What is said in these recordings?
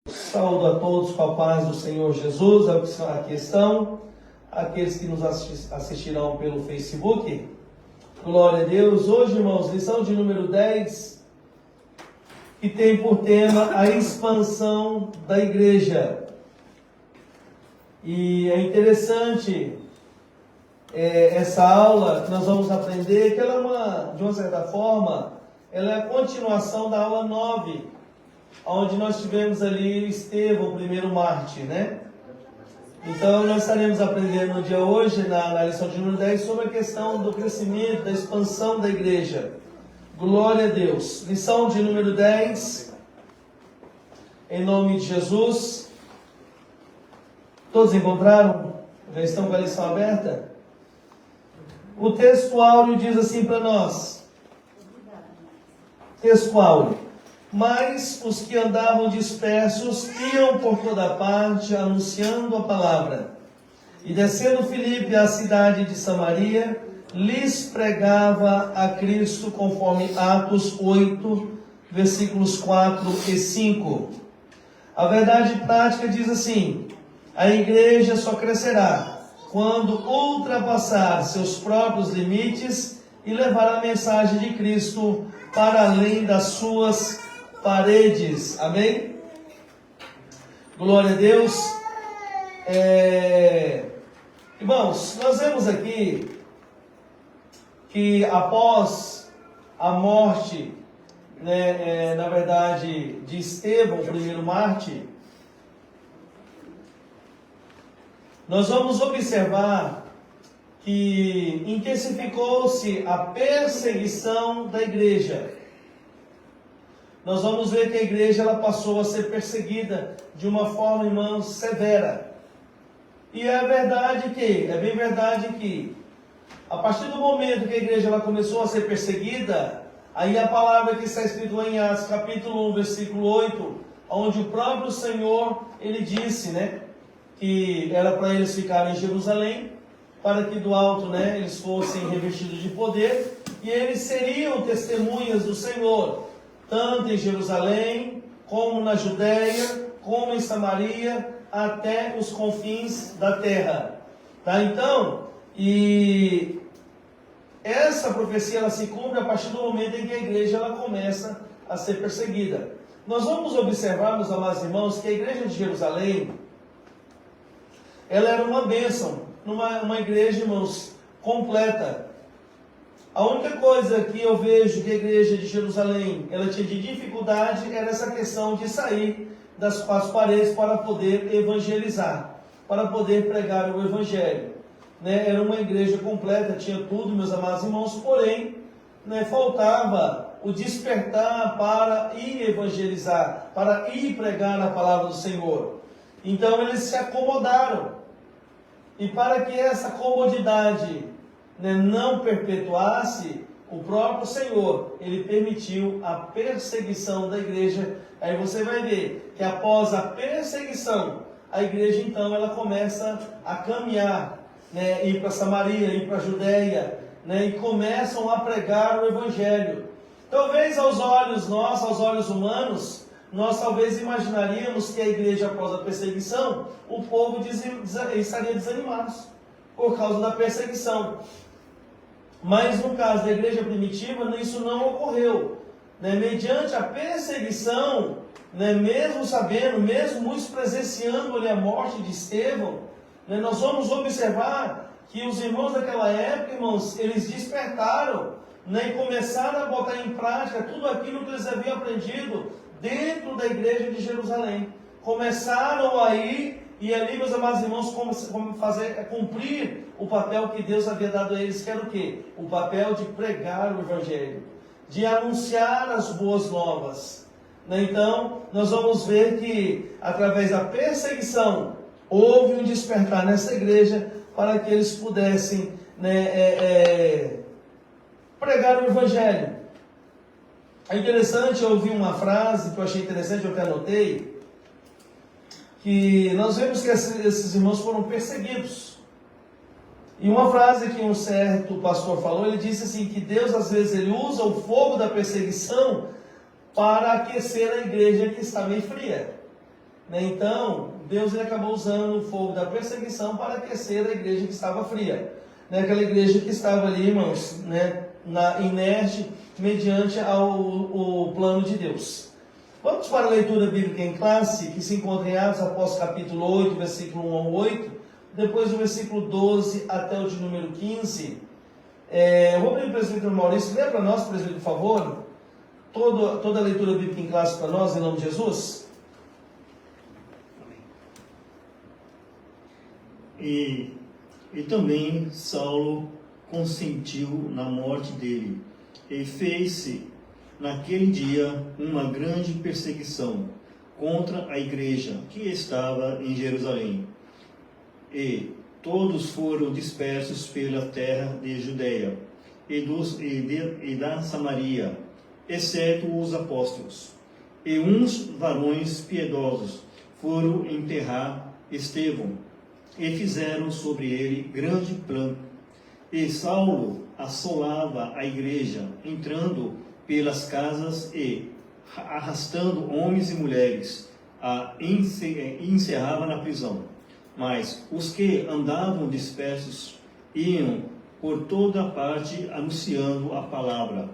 Saúdo a todos com a paz do Senhor Jesus, aqui estão, aqueles que nos assistirão pelo Facebook. Glória a Deus. Hoje, irmãos, lição de número 10, que tem por tema a expansão da igreja. E é interessante essa aula que nós vamos aprender, que ela é de uma certa forma, ela é a continuação da aula 9, onde nós tivemos ali Estevão, o primeiro mártir, né? Então nós estaremos aprendendo no dia hoje, na lição de número 10, sobre a questão do crescimento, da expansão da igreja. Glória a Deus. Lição de número 10, em nome de Jesus. Todos encontraram? Já estão com a lição aberta? O texto áureo diz assim para nós. Texto áureo. Mas os que andavam dispersos iam por toda parte anunciando a palavra. E descendo Filipe à cidade de Samaria, lhes pregava a Cristo conforme Atos 8, versículos 4 e 5. A verdade prática diz assim: a igreja só crescerá quando ultrapassar seus próprios limites e levar a mensagem de Cristo para além das suas paredes. Amém? Glória a Deus. Irmãos, nós vemos aqui que após a morte, na verdade, de Estevão, o primeiro mártir, nós vamos observar que intensificou-se a perseguição da igreja. Nós vamos ver que a igreja ela passou a ser perseguida de uma forma, irmãos, severa. E é bem verdade que a partir do momento que a igreja ela começou a ser perseguida, aí a palavra que está escrita em Atos, capítulo 1, versículo 8, onde o próprio Senhor, ele disse, que era para eles ficarem em Jerusalém, para que do alto, eles fossem revestidos de poder, e eles seriam testemunhas do Senhor, tanto em Jerusalém, como na Judéia, como em Samaria, até os confins da terra. Então, e essa profecia ela se cumpre a partir do momento em que a igreja ela começa a ser perseguida. Nós vamos observar, meus amados irmãos, que a igreja de Jerusalém, ela era uma bênção, uma igreja, irmãos, completa. A única coisa que eu vejo que a igreja de Jerusalém ela tinha de dificuldade era essa questão de sair das quatro paredes para poder evangelizar, para poder pregar o evangelho. Era uma igreja completa, tinha tudo, meus amados irmãos, porém, faltava o despertar para ir evangelizar, para ir pregar a palavra do Senhor. Então eles se acomodaram. E para que essa comodidade não perpetuasse, o próprio Senhor, ele permitiu a perseguição da igreja. Aí você vai ver que após a perseguição, a igreja então ela começa a caminhar, ir para Samaria, ir para a Judéia, e começam a pregar o evangelho. Talvez aos olhos nossos, aos olhos humanos, nós talvez imaginaríamos que a igreja após a perseguição, o povo estaria desanimado por causa da perseguição. Mas no caso da igreja primitiva, isso não ocorreu. Mediante a perseguição, mesmo sabendo, mesmo muitos presenciando ali a morte de Estevão, nós vamos observar que os irmãos daquela época, irmãos, eles despertaram, e começaram a botar em prática tudo aquilo que eles haviam aprendido dentro da igreja de Jerusalém. Começaram a ir, e ali, meus amados irmãos, como cumprir o papel que Deus havia dado a eles, que era o quê? O papel de pregar o evangelho, de anunciar as boas novas. Então, nós vamos ver que, através da perseguição, houve um despertar nessa igreja, para que eles pudessem pregar o evangelho. É interessante, eu ouvi uma frase que eu achei interessante, eu até anotei, que nós vemos que esses irmãos foram perseguidos. E uma frase que um certo pastor falou, ele disse assim, que Deus às vezes ele usa o fogo da perseguição para aquecer a igreja que está meio fria. né? Então, Deus ele acabou usando o fogo da perseguição para aquecer a igreja que estava fria, né? Aquela igreja que estava ali, irmãos, né? Inerte, mediante o plano de Deus. Vamos para a leitura bíblica em classe, que se encontra em Atos Apóstolos capítulo 8, versículo 1 ao 8, depois do versículo 12 até o de número 15. Eu vou pedir para o presbítero Maurício, lê para nós, presbítero, por favor, toda a leitura bíblica em classe para nós, em nome de Jesus. E também Saulo consentiu na morte dele, e fez-se naquele dia uma grande perseguição contra a igreja que estava em Jerusalém. E todos foram dispersos pela terra de Judeia e da Samaria, exceto os apóstolos. E uns varões piedosos foram enterrar Estevão, e fizeram sobre ele grande pranto. E Saulo assolava a igreja, entrando pelas casas e arrastando homens e mulheres, a encerrava na prisão. Mas os que andavam dispersos iam por toda parte anunciando a palavra.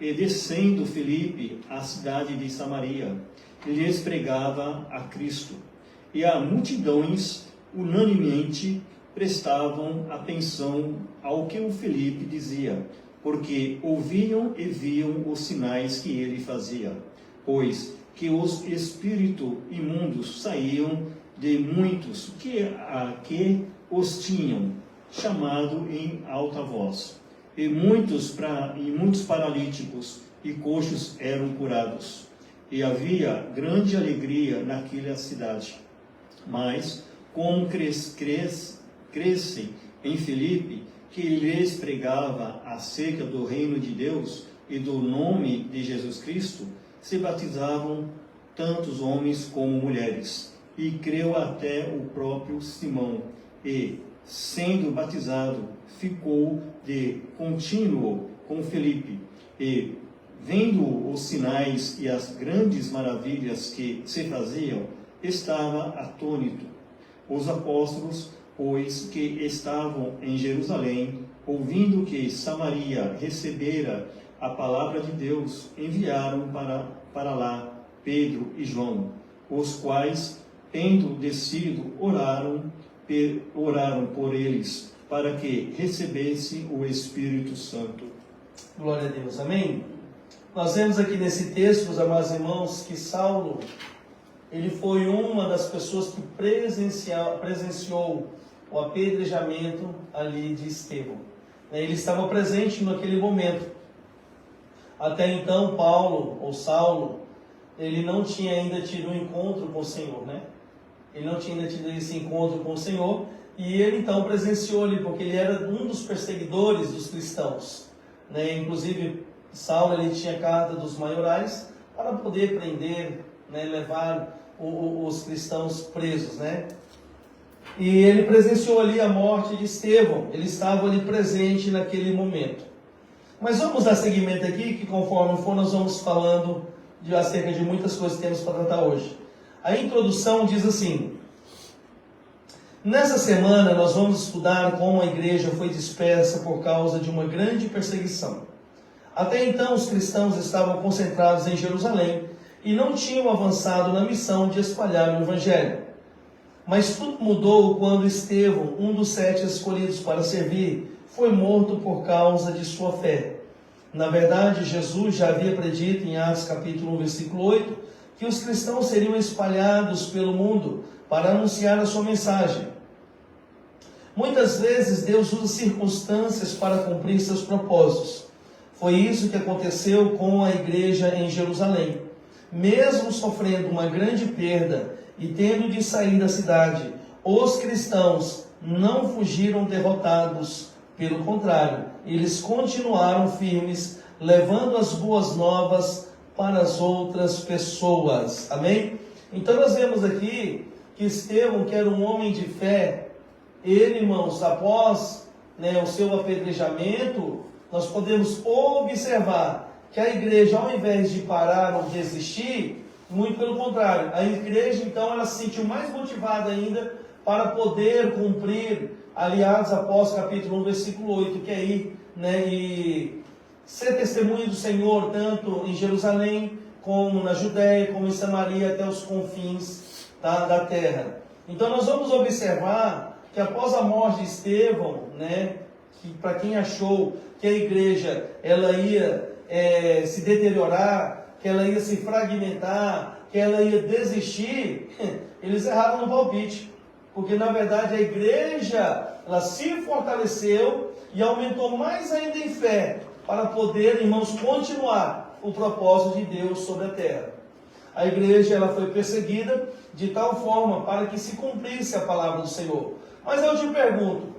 E descendo Filipe à cidade de Samaria, lhes pregava a Cristo. E a multidões unanimemente prestavam atenção ao que o Filipe dizia, porque ouviam e viam os sinais que ele fazia, pois que os espíritos imundos saíam de muitos que os tinham chamado em alta voz, e muitos paralíticos e coxos eram curados, e havia grande alegria naquela cidade. Mas como crescem em Filipe, que lhes pregava acerca do reino de Deus e do nome de Jesus Cristo, se batizavam tantos homens como mulheres, e creu até o próprio Simão, e, sendo batizado, ficou de contínuo com Filipe, e, vendo os sinais e as grandes maravilhas que se faziam, estava atônito. Os apóstolos, pois, que estavam em Jerusalém, ouvindo que Samaria recebera a palavra de Deus, enviaram para lá Pedro e João, os quais, tendo descido, oraram por eles, para que recebessem o Espírito Santo. Glória a Deus, amém? Nós vemos aqui nesse texto, meus amados irmãos, que Saulo, ele foi uma das pessoas que presenciou o apedrejamento ali de Estevão. Ele estava presente naquele momento. Até então, Saulo, ele não tinha ainda tido um encontro com o Senhor, né? Ele não tinha ainda tido esse encontro com o Senhor, e ele então presenciou ali, porque ele era um dos perseguidores dos cristãos, né? Inclusive, Saulo, ele tinha carta dos maiorais para poder prender, né, levar os cristãos presos, né? E ele presenciou ali a morte de Estevão, ele estava ali presente naquele momento. Mas vamos dar seguimento aqui, que conforme for nós vamos falando acerca de muitas coisas que temos para tratar hoje. A introdução diz assim: nessa semana nós vamos estudar como a igreja foi dispersa por causa de uma grande perseguição. Até então os cristãos estavam concentrados em Jerusalém e não tinham avançado na missão de espalhar o Evangelho. Mas tudo mudou quando Estevão, um dos 7 escolhidos para servir, foi morto por causa de sua fé. Na verdade, Jesus já havia predito em Atos capítulo 1, versículo 8, que os cristãos seriam espalhados pelo mundo para anunciar a sua mensagem. Muitas vezes Deus usa circunstâncias para cumprir seus propósitos. Foi isso que aconteceu com a igreja em Jerusalém. Mesmo sofrendo uma grande perda e tendo de sair da cidade, os cristãos não fugiram derrotados. Pelo contrário, eles continuaram firmes, levando as boas novas para as outras pessoas. Amém? Então nós vemos aqui que Estevão, que era um homem de fé, ele, irmãos, após o seu apedrejamento, nós podemos observar que a igreja, ao invés de parar ou desistir, Muito pelo contrário. A igreja, então, ela se sentiu mais motivada ainda para poder cumprir, ali, Atos Apóstolos, capítulo 1, versículo 8, que é ir, né, e ser testemunha do Senhor, tanto em Jerusalém, como na Judéia, como em Samaria, até os confins da terra. Então nós vamos observar que após a morte de Estevão, né, que para quem achou que a igreja ela ia se deteriorar, que ela ia se fragmentar, que ela ia desistir, eles erraram no palpite. Porque na verdade a igreja ela se fortaleceu e aumentou mais ainda em fé para poder, irmãos, continuar o propósito de Deus sobre a terra. A igreja ela foi perseguida de tal forma para que se cumprisse a palavra do Senhor. Mas eu te pergunto,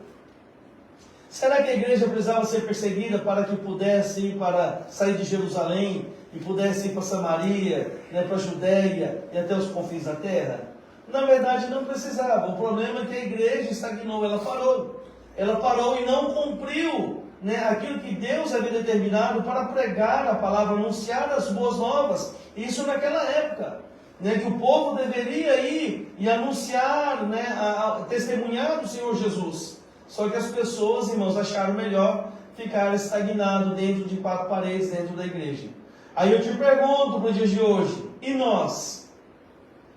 será que a igreja precisava ser perseguida para que pudesse ir para sair de Jerusalém e pudesse ir para Samaria, né, para a Judéia e até os confins da terra? Na verdade não precisava. O problema é que a igreja estagnou, ela parou e não cumpriu, né, aquilo que Deus havia determinado para pregar a palavra, anunciar as boas novas. Isso naquela época, né, que o povo deveria ir e anunciar, né, testemunhar do Senhor Jesus. Só que as pessoas, irmãos, acharam melhor ficar estagnado dentro de quatro paredes, dentro da igreja. Aí eu te pergunto para os dias de hoje, e nós?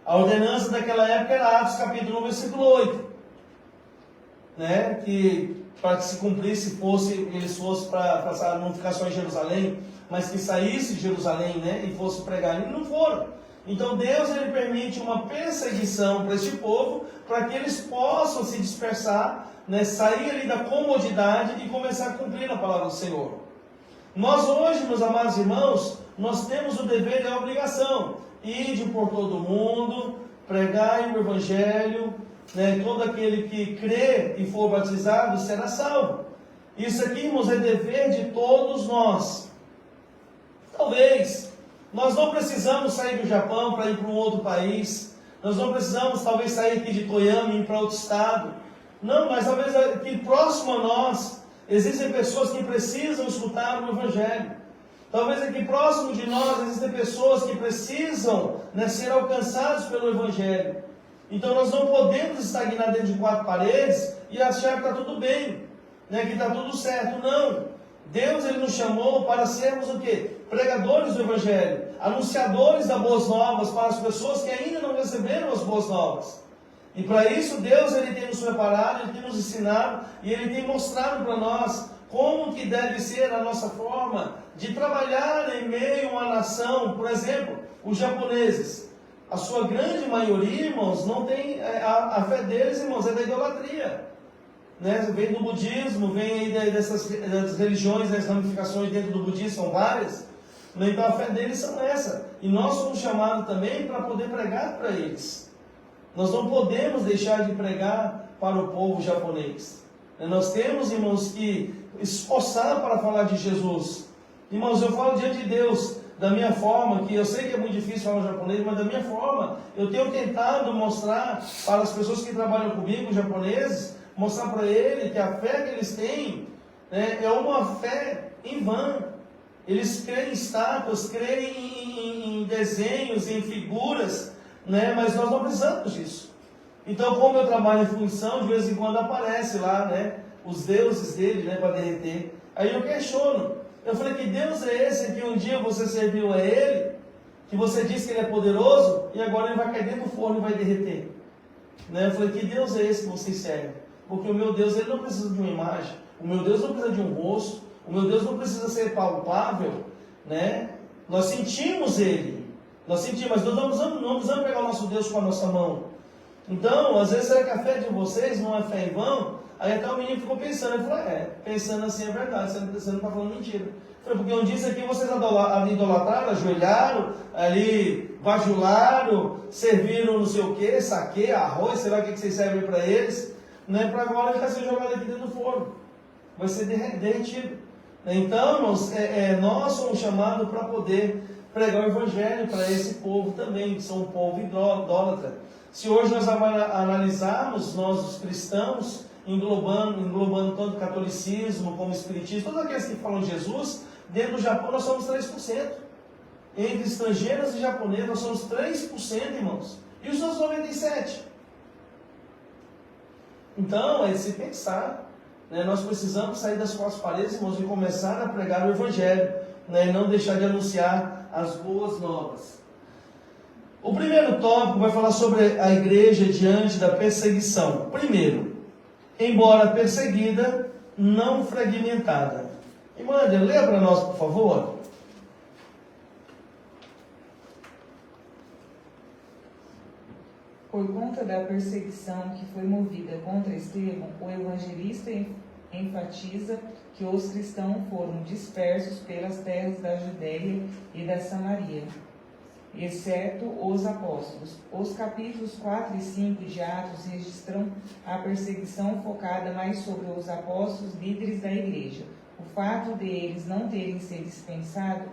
A ordenança daquela época era Atos capítulo 1, versículo 8. Né? Que para que se cumprisse, eles fossem para não ficar só em Jerusalém, mas que saísse de Jerusalém, né, e fosse pregar. E não foram. Então Deus ele permite uma perseguição para este povo, para que eles possam se dispersar, né, sair ali da comodidade e começar a cumprir a palavra do Senhor. Nós hoje, meus amados irmãos, nós temos o dever e a obrigação ide por todo o mundo, pregai o Evangelho, né, todo aquele que crê e for batizado será salvo. Isso aqui, irmãos, é dever de todos nós. Talvez nós não precisamos sair do Japão para ir para um outro país, nós não precisamos talvez sair aqui de Toyama e ir para outro estado. Não, mas talvez aqui próximo a nós existem pessoas que precisam escutar o Evangelho. Talvez aqui próximo de nós existem pessoas que precisam, né, ser alcançadas pelo Evangelho. Então nós não podemos estagnar dentro de quatro paredes e achar que está tudo bem, né, que está tudo certo. Não. Deus ele nos chamou para sermos o quê? Pregadores do Evangelho, anunciadores das boas novas para as pessoas que ainda não receberam as boas novas. E para isso Deus ele tem nos preparado, ele tem nos ensinado e ele tem mostrado para nós como que deve ser a nossa forma de trabalhar em meio a uma nação. Por exemplo, os japoneses, a sua grande maioria, irmãos, não tem, a fé deles, irmãos, é da idolatria. Né? Vem do budismo, vem aí das religiões, das ramificações dentro do budismo, são várias. Então a fé deles são essa. E nós somos chamados também para poder pregar para eles. Nós não podemos deixar de pregar para o povo japonês. Nós temos, irmãos, que esforçar para falar de Jesus. Irmãos, eu falo diante de Deus, da minha forma, que eu sei que é muito difícil falar japonês, mas da minha forma, eu tenho tentado mostrar para as pessoas que trabalham comigo, japoneses, mostrar para eles que a fé que eles têm, né, é uma fé em vão. Eles creem em estátuas, creem em desenhos, em figuras, né, mas nós não precisamos disso. Então, como eu trabalho em função, de vez em quando aparece lá, né, os deuses dele, né, para derreter. Aí eu questiono. Eu falei, que Deus é esse que um dia você serviu a ele, que você disse que ele é poderoso, e agora ele vai cair dentro do forno e vai derreter? Né? Eu falei, que Deus é esse que vocês servem? Porque o meu Deus ele não precisa de uma imagem, o meu Deus não precisa de um rosto, o meu Deus não precisa ser palpável, né? Nós sentimos ele, mas nós não precisamos pegar o nosso Deus com a nossa mão. Então, às vezes, será que a fé de vocês não é fé em vão? Aí até o menino ficou pensando, ele falou, pensando assim é verdade, você não está falando mentira. Eu falei, porque um dia isso aqui vocês idolatraram, ajoelharam, ali, bajularam, serviram não sei o que, saquê, arroz, sei lá o que vocês servem para eles, né? Para agora ele está sendo jogado aqui dentro do forno, vai ser derretido. Então, irmãos, nós somos chamados para poder pregar o Evangelho para esse povo também, que são um povo idólatra. Se hoje nós analisarmos, nós os cristãos, englobando tanto o catolicismo como o espiritismo, todos aqueles que falam de Jesus, dentro do Japão nós somos 3%. entre estrangeiros e japoneses, nós somos 3%, irmãos. E os outros 97%? Então, é de se pensar. Né? Nós precisamos sair das quatro paredes, irmãos, e começar a pregar o Evangelho. Né? E não deixar de anunciar as boas novas. O primeiro tópico vai falar sobre a igreja diante da perseguição. Primeiro, embora perseguida, não fragmentada. Irmã, leia para nós, por favor. Por conta da perseguição que foi movida contra Estevão, o evangelista enfatiza que os cristãos foram dispersos pelas terras da Judéia e da Samaria, exceto os apóstolos. Os capítulos 4 e 5 de Atos registram a perseguição focada mais sobre os apóstolos líderes da igreja. O fato de eles não terem sido dispensados,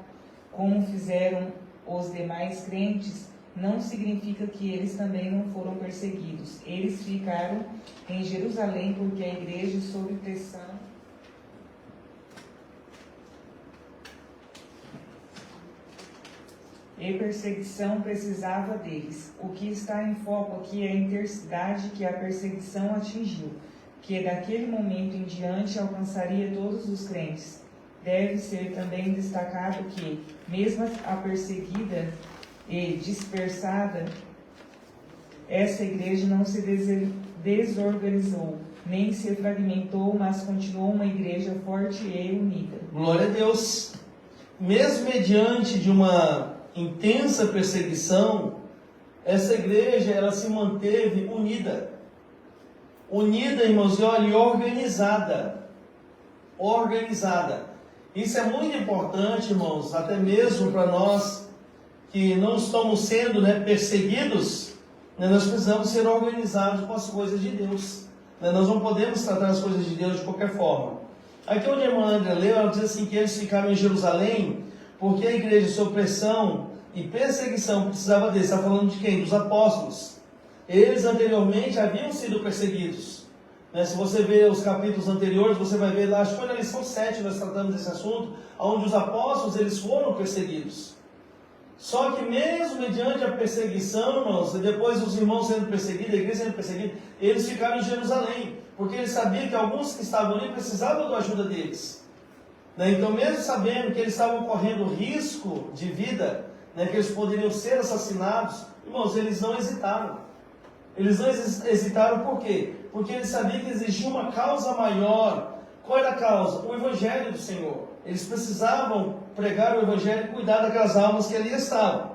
como fizeram os demais crentes, não significa que eles também não foram perseguidos. Eles ficaram em Jerusalém porque a igreja, sob pressão e perseguição, precisava deles. O que está em foco aqui é a intensidade que a perseguição atingiu, que daquele momento em diante alcançaria todos os crentes. Deve ser também destacado que, mesmo a perseguida e dispersada, essa igreja não se desorganizou, nem se fragmentou, mas continuou uma igreja forte e unida. Glória a Deus. Mesmo mediante de uma intensa perseguição, essa igreja, ela se manteve unida. Unida, irmãos, e olha, organizada. Organizada. Isso é muito importante, irmãos, até mesmo para nós que não estamos sendo perseguidos, nós precisamos ser organizados com as coisas de Deus. Nós não podemos tratar as coisas de Deus de qualquer forma. Aqui onde a irmã André leu, ela diz assim que eles ficaram em Jerusalém porque a igreja, sob pressão e perseguição, precisava deles. Está falando de quem? Dos apóstolos. Eles anteriormente haviam sido perseguidos. Se você ver os capítulos anteriores, você vai ver lá, acho que foi na lição 7, nós tratamos desse assunto, onde os apóstolos eles foram perseguidos. Só que mesmo mediante a perseguição, irmãos, e depois os irmãos sendo perseguidos, a igreja sendo perseguida, eles ficaram em Jerusalém, porque eles sabiam que alguns que estavam ali precisavam da ajuda deles. Então, mesmo sabendo que eles estavam correndo risco de vida, que eles poderiam ser assassinados, irmãos, eles não hesitaram. Eles não hesitaram por quê? Porque eles sabiam que existia uma causa maior. Qual era a causa? O Evangelho do Senhor. Eles precisavam pregar o Evangelho e cuidar daquelas almas que ali estavam.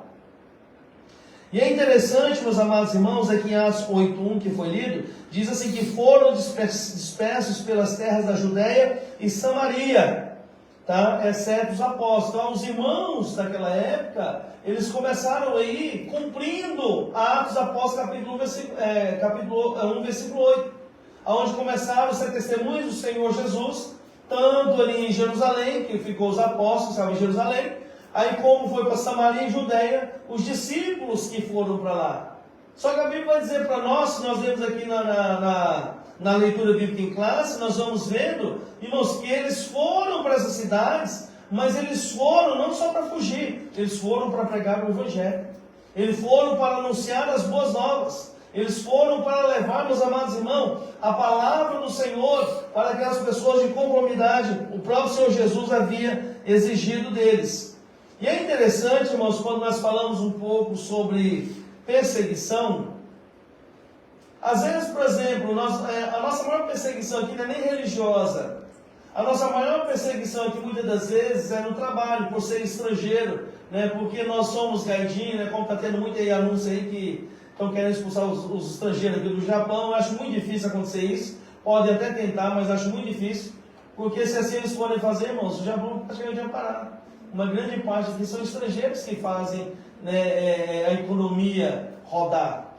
E é interessante, meus amados irmãos, aqui em Atos 8:1 que foi lido, diz assim que foram dispersos pelas terras da Judéia e Samaria, exceto os apóstolos. Então, os irmãos daquela época, eles começaram a ir cumprindo Atos Apóstolos capítulo 1, versículo 8, onde começaram a ser testemunhas do Senhor Jesus, tanto ali em Jerusalém, que ficou os apóstolos, estavam em Jerusalém, aí como foi para Samaria e Judéia, os discípulos que foram para lá. Só que a Bíblia vai dizer para nós, se nós lemos aqui na leitura bíblica em classe, nós vamos vendo, irmãos, que eles foram para essas cidades, mas eles foram não só para fugir, eles foram para pregar o Evangelho. Eles foram para anunciar as boas novas. Eles foram para levar, meus amados irmãos, a palavra do Senhor para aquelas pessoas de conformidade. O próprio Senhor Jesus havia exigido deles. E é interessante, irmãos, quando nós falamos um pouco sobre perseguição, às vezes, por exemplo, a nossa maior perseguição aqui não é nem religiosa. A nossa maior perseguição aqui, muitas das vezes, é no trabalho, por ser estrangeiro, porque nós somos gaidinhos, como está tendo muito aí anúncio aí que estão querendo expulsar os estrangeiros aqui do Japão. Eu acho muito difícil acontecer isso. Podem até tentar, mas acho muito difícil. Porque se assim eles forem fazer, irmãos, o Japão praticamente vai parar. Uma grande parte aqui são estrangeiros que fazem a economia rodar.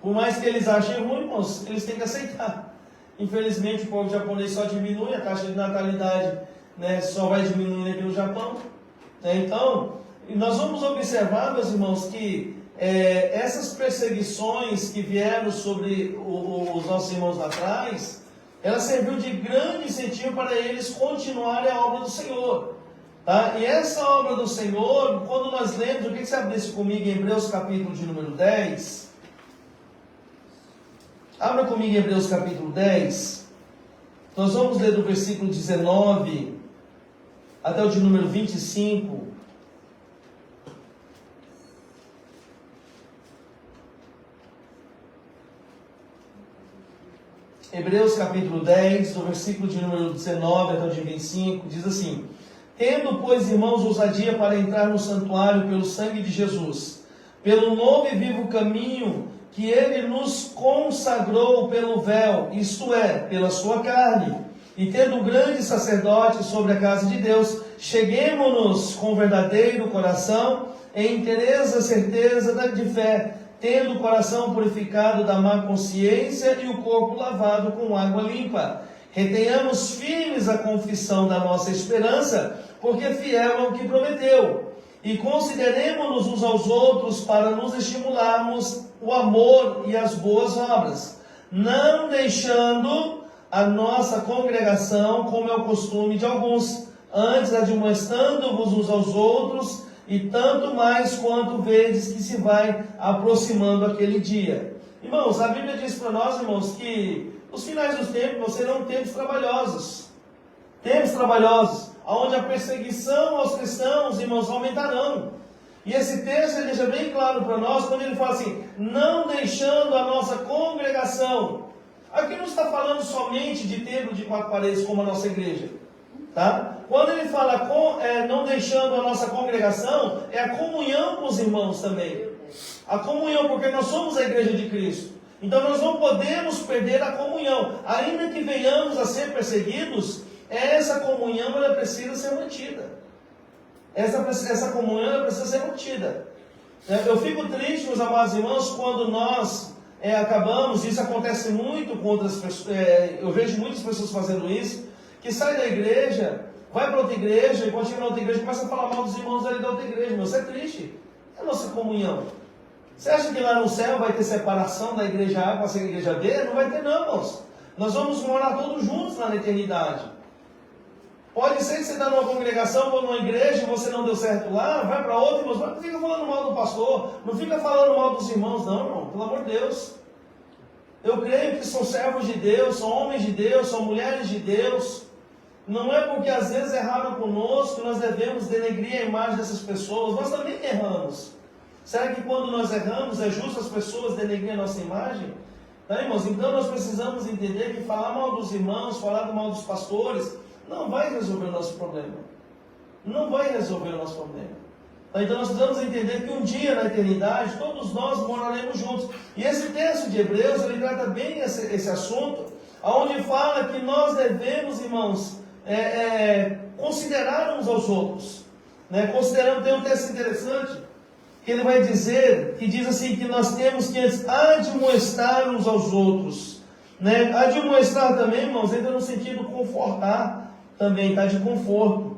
Por mais que eles achem ruim, irmãos, eles têm que aceitar. Infelizmente, o povo japonês só diminui, a taxa de natalidade só vai diminuindo aqui no Japão. Então, nós vamos observar, meus irmãos, que essas perseguições que vieram sobre os nossos irmãos lá atrás, ela serviu de grande incentivo para eles continuarem a obra do Senhor. Tá? E essa obra do Senhor, quando nós lemos, o que você abre isso comigo em Hebreus capítulo de número 10? Abra comigo em Hebreus capítulo 10. Nós vamos ler do versículo 19 até o de número 25. Hebreus capítulo 10, do versículo de número 19 até o de 25, diz assim: Tendo, pois, irmãos, ousadia para entrar no santuário pelo sangue de Jesus, pelo novo e vivo caminho que ele nos consagrou pelo véu, isto é, pela sua carne, e tendo um grande sacerdote sobre a casa de Deus, cheguemo-nos com verdadeiro coração, em inteira certeza de fé, tendo o coração purificado da má consciência e o corpo lavado com água limpa. Retenhamos firmes a confissão da nossa esperança, porque fiel é o que prometeu. E consideremos-nos uns aos outros para nos estimularmos o amor e as boas obras, não deixando a nossa congregação, como é o costume de alguns, antes admoestando-vos uns aos outros, e tanto mais quanto vedes que se vai aproximando aquele dia. Irmãos, a Bíblia diz para nós, irmãos, que os finais dos tempos serão tempos trabalhosos. Tempos trabalhosos, onde a perseguição aos cristãos, irmãos, aumentarão. E esse texto ele deixa bem claro para nós, quando ele fala assim, não deixando a nossa congregação. Aqui não está falando somente de templo de 4 paredes, como a nossa igreja. Tá? Quando ele fala não deixando a nossa congregação, é a comunhão com os irmãos também. A comunhão, porque nós somos a igreja de Cristo. Então nós não podemos perder a comunhão. Ainda que venhamos a ser perseguidos, essa comunhão ela precisa ser mantida. Essa comunhão ela precisa ser mantida. Eu fico triste, meus amados irmãos, quando nós acabamos, isso acontece muito com outras pessoas, eu vejo muitas pessoas fazendo isso, que sai da igreja, vai para outra igreja, e quando chega na outra igreja, começa a falar mal dos irmãos ali da outra igreja. Meu, isso é triste. É a nossa comunhão. Você acha que lá no céu vai ter separação da igreja A com a igreja B? Não vai ter não, irmãos. Nós vamos morar todos juntos lá na eternidade. Pode ser que você está numa congregação ou numa igreja e você não deu certo lá, vai para outra, irmãos, mas não fica falando mal do pastor, não fica falando mal dos irmãos, não, irmão, pelo amor de Deus. Eu creio que são servos de Deus, são homens de Deus, são mulheres de Deus. Não é porque às vezes erraram conosco que nós devemos denegrir a imagem dessas pessoas. Nós também erramos. Será que quando nós erramos é justo as pessoas denegrirem a nossa imagem? Tá, irmãos? Então nós precisamos entender que falar mal dos irmãos, falar mal dos pastores, não vai resolver o nosso problema. Não vai resolver o nosso problema. Tá, então nós precisamos entender que um dia na eternidade todos nós moraremos juntos. E esse texto de Hebreus, ele trata bem esse assunto, onde fala que nós devemos, irmãos, considerar uns aos outros. Considerando, tem um texto interessante, que ele vai dizer, que diz assim, que nós temos que admoestar uns aos outros. Admoestar também, irmãos, entra no sentido confortar, também, tá? De conforto.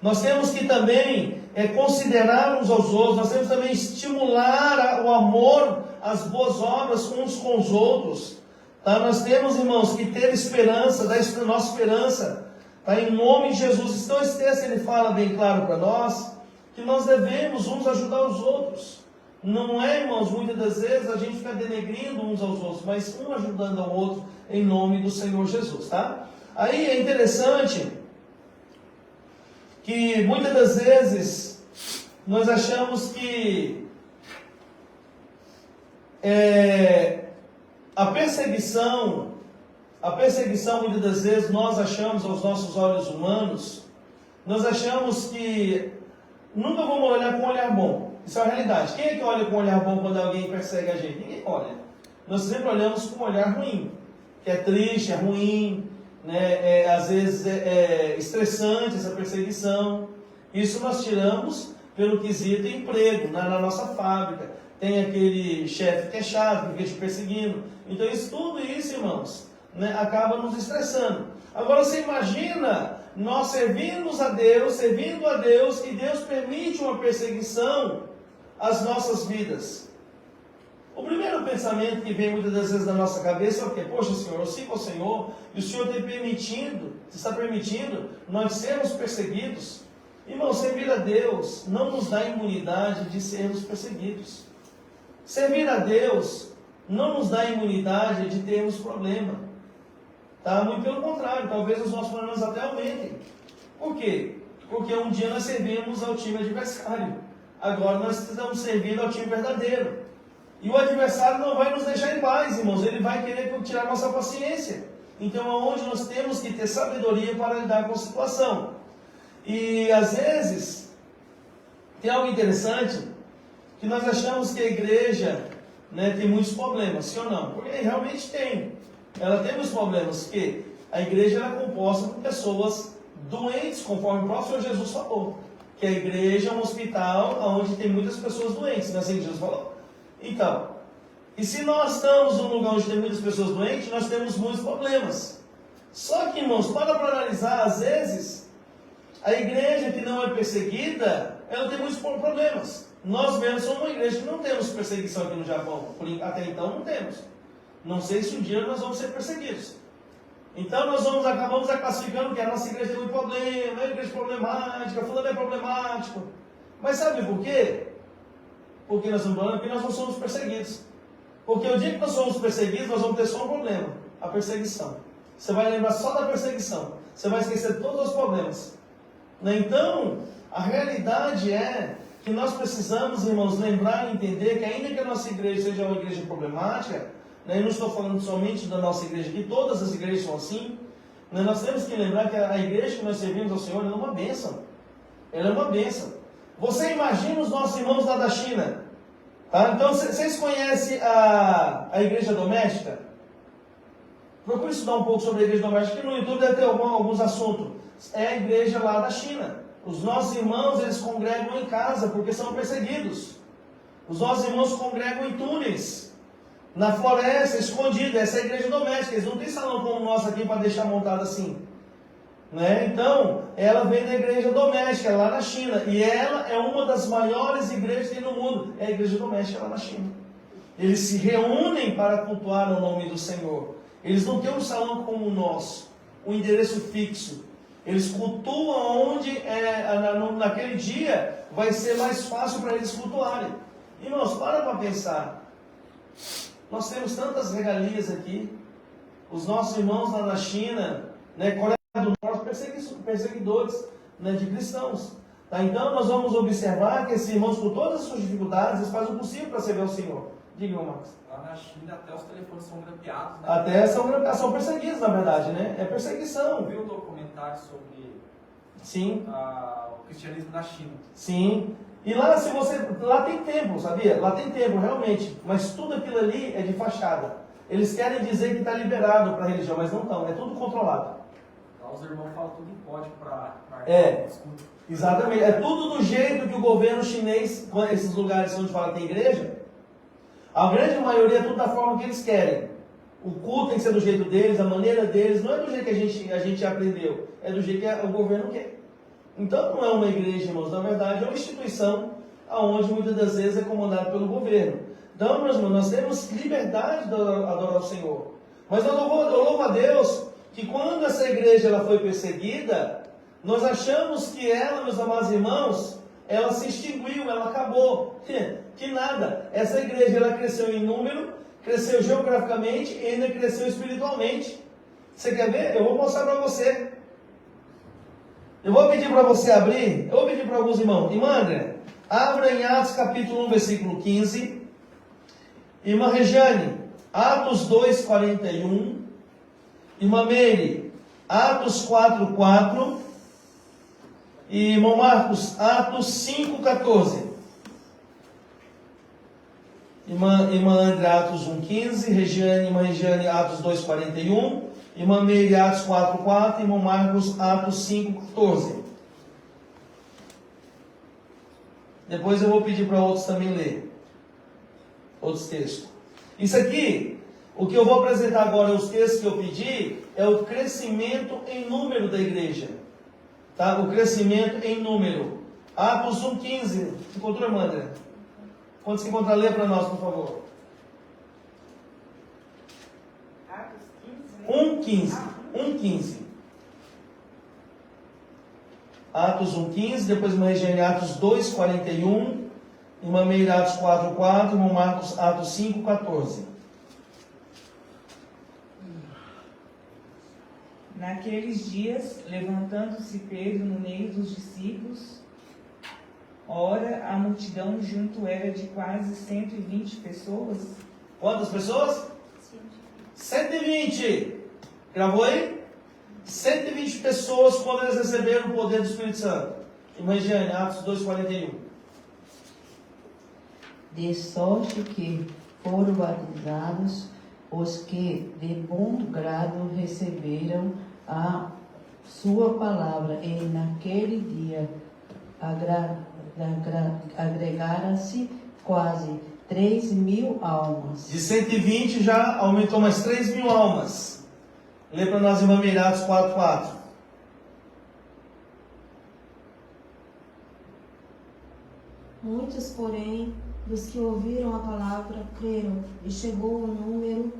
Nós temos que também considerar uns aos outros, nós temos também estimular o amor, as boas obras uns com os outros. Tá? Nós temos, irmãos, que ter esperança, dar a nossa esperança, tá? Em nome de Jesus. Então esse texto ele fala bem claro para nós, que nós devemos uns ajudar os outros. Não é, irmãos, muitas das vezes a gente fica denegrindo uns aos outros, mas um ajudando ao outro em nome do Senhor Jesus, tá? Aí é interessante que muitas das vezes nós achamos que a perseguição muitas das vezes nós achamos aos nossos olhos humanos, nós achamos que nunca vamos olhar com um olhar bom. Isso é a realidade. Quem é que olha com um olhar bom quando alguém persegue a gente? Ninguém olha. Nós sempre olhamos com um olhar ruim, que é triste, é ruim, às vezes é estressante essa perseguição. Isso nós tiramos pelo quesito emprego, na nossa fábrica. Tem aquele chefe que é chato, que fica te perseguindo. Então tudo isso, irmãos, acaba nos estressando. Agora você imagina nós servindo a Deus, e Deus permite uma perseguição às nossas vidas. O primeiro primeiro pensamento que vem muitas das vezes na nossa cabeça é o quê? Poxa, Senhor, eu sigo ao Senhor e o Senhor está permitindo nós sermos perseguidos. Irmão, servir a Deus não nos dá imunidade de sermos perseguidos. Servir a Deus não nos dá imunidade de termos problema. Tá? Muito pelo contrário, talvez os nossos problemas até aumentem. Por quê? Porque um dia nós servimos ao time adversário. Agora nós estamos servindo ao time verdadeiro. E o adversário não vai nos deixar em paz, irmãos. Ele vai querer tirar nossa paciência. Então, aonde nós temos que ter sabedoria para lidar com a situação. E, às vezes, tem algo interessante, que nós achamos que a igreja, né, tem muitos problemas, sim ou não? Porque realmente tem. Ela tem muitos problemas, porque a igreja ela é composta por pessoas doentes, conforme o próprio Senhor Jesus falou. Que a igreja é um hospital onde tem muitas pessoas doentes, não é assim que Jesus falou? Então, e se nós estamos num lugar onde tem muitas pessoas doentes, nós temos muitos problemas. Só que, irmãos, para analisar, às vezes, a igreja que não é perseguida, ela tem muitos problemas. Nós mesmos somos uma igreja que não temos perseguição aqui no Japão. Até então não temos. Não sei se um dia nós vamos ser perseguidos. Então nós acabamos classificando que a nossa igreja tem muito problema, é uma igreja problemática, fulano é problemático. Mas sabe por quê? Porque nós estamos falando que nós não somos perseguidos. Porque o dia que nós somos perseguidos, nós vamos ter só um problema, a perseguição. Você vai lembrar só da perseguição. Você vai esquecer de todos os problemas. Então, a realidade é que nós precisamos, irmãos, lembrar e entender que ainda que a nossa igreja seja uma igreja problemática, né, eu não estou falando somente da nossa igreja, que todas as igrejas são assim, né, nós temos que lembrar que a igreja que nós servimos ao Senhor é uma bênção. Ela é uma bênção. Você imagina os nossos irmãos lá da China. Tá? Então, vocês conhecem a igreja doméstica? Procure estudar um pouco sobre a igreja doméstica, que no YouTube deve ter alguns assuntos. É a igreja lá da China. Os nossos irmãos, eles congregam em casa, porque são perseguidos. Os nossos irmãos congregam em túneis, na floresta, escondido. Essa é a igreja doméstica. Eles não têm salão como o nosso aqui para deixar montado assim. Né? Então, ela vem da igreja doméstica, lá na China. E ela é uma das maiores igrejas que tem no mundo. É a igreja doméstica lá na China. Eles se reúnem para cultuar o nome do Senhor. Eles não têm um salão como o nosso, um endereço fixo. Eles cultuam onde, naquele dia, vai ser mais fácil para eles cultuarem. Irmãos, para pensar. Nós temos tantas regalias aqui. Os nossos irmãos lá na China, né, Coreia do Norte, perseguidores, né, de cristãos. Tá? Então, nós vamos observar que esses irmãos, com todas as suas dificuldades, eles fazem o possível para servir ao Senhor. Diga, irmão Marcos. Lá na China, até os telefones são grampeados, né? Até são perseguidos, na verdade, né? É perseguição. Eu vi um documentário sobre Sim. O cristianismo na China. Sim. E lá, lá tem templo, sabia? Lá tem templo, realmente. Mas tudo aquilo ali é de fachada. Eles querem dizer que está liberado para a religião, mas não estão. É tudo controlado. Lá os irmãos falam tudo em código para escuta. Exatamente. É tudo do jeito que o governo chinês, esses lugares onde fala que tem igreja, a grande maioria é tudo da forma que eles querem. O culto tem que ser do jeito deles, a maneira deles, não é do jeito que a gente aprendeu, é do jeito que o governo quer. Então não é uma igreja, irmãos, na verdade é uma instituição onde muitas das vezes é comandada pelo governo. Então, meus irmãos, nós temos liberdade de adorar o Senhor. Mas eu louvo a Deus que quando essa igreja ela foi perseguida, nós achamos que ela, meus amados irmãos, ela se extinguiu, ela acabou. Que nada. Essa igreja ela cresceu em número, cresceu geograficamente e ainda cresceu espiritualmente. Você quer ver? Eu vou mostrar para você. Eu vou pedir para você abrir, eu vou pedir para alguns irmãos. Irmã André, abra em Atos capítulo 1, versículo 15. Irmã Regiane, Atos 2, 41. Irmã Meire, Atos 4, 4. E irmão Marcos, Atos 5, 14. Irmã André, Atos 1, 15. Irmã Regiane, Atos 2, 41. Irmã Meire, Atos 4, 4. Irmão Marcos, Atos 5, 14. Depois eu vou pedir para outros também ler outros textos. Isso aqui, o que eu vou apresentar agora, os textos que eu pedi, é o crescimento em número da igreja. Tá? O crescimento em número. Atos 1, 15. Encontrou, irmã André? Quando se encontrar, lê para nós, por favor. Atos 15. 1:15. Atos 1:15, depois uma região em Atos 2:41, irmã Meira Atos 4:4, irmão Marcos Atos 5:14. Naqueles dias, levantando-se Pedro no meio dos discípulos, ora, a multidão junto era de quase 120 pessoas. Quantas pessoas? 120. Gravou aí? 120 pessoas quando eles receberam o poder do Espírito Santo. Imagine, Atos 2:41. De sorte que foram batizados os que de bom grado receberam a sua palavra, e naquele dia agregaram-se quase 3.000 almas. De 120 já aumentou mais 3.000 almas. Lê para nós, irmã Meira, Atos 4:4. Muitos, porém, dos que ouviram a palavra creram, e chegou o número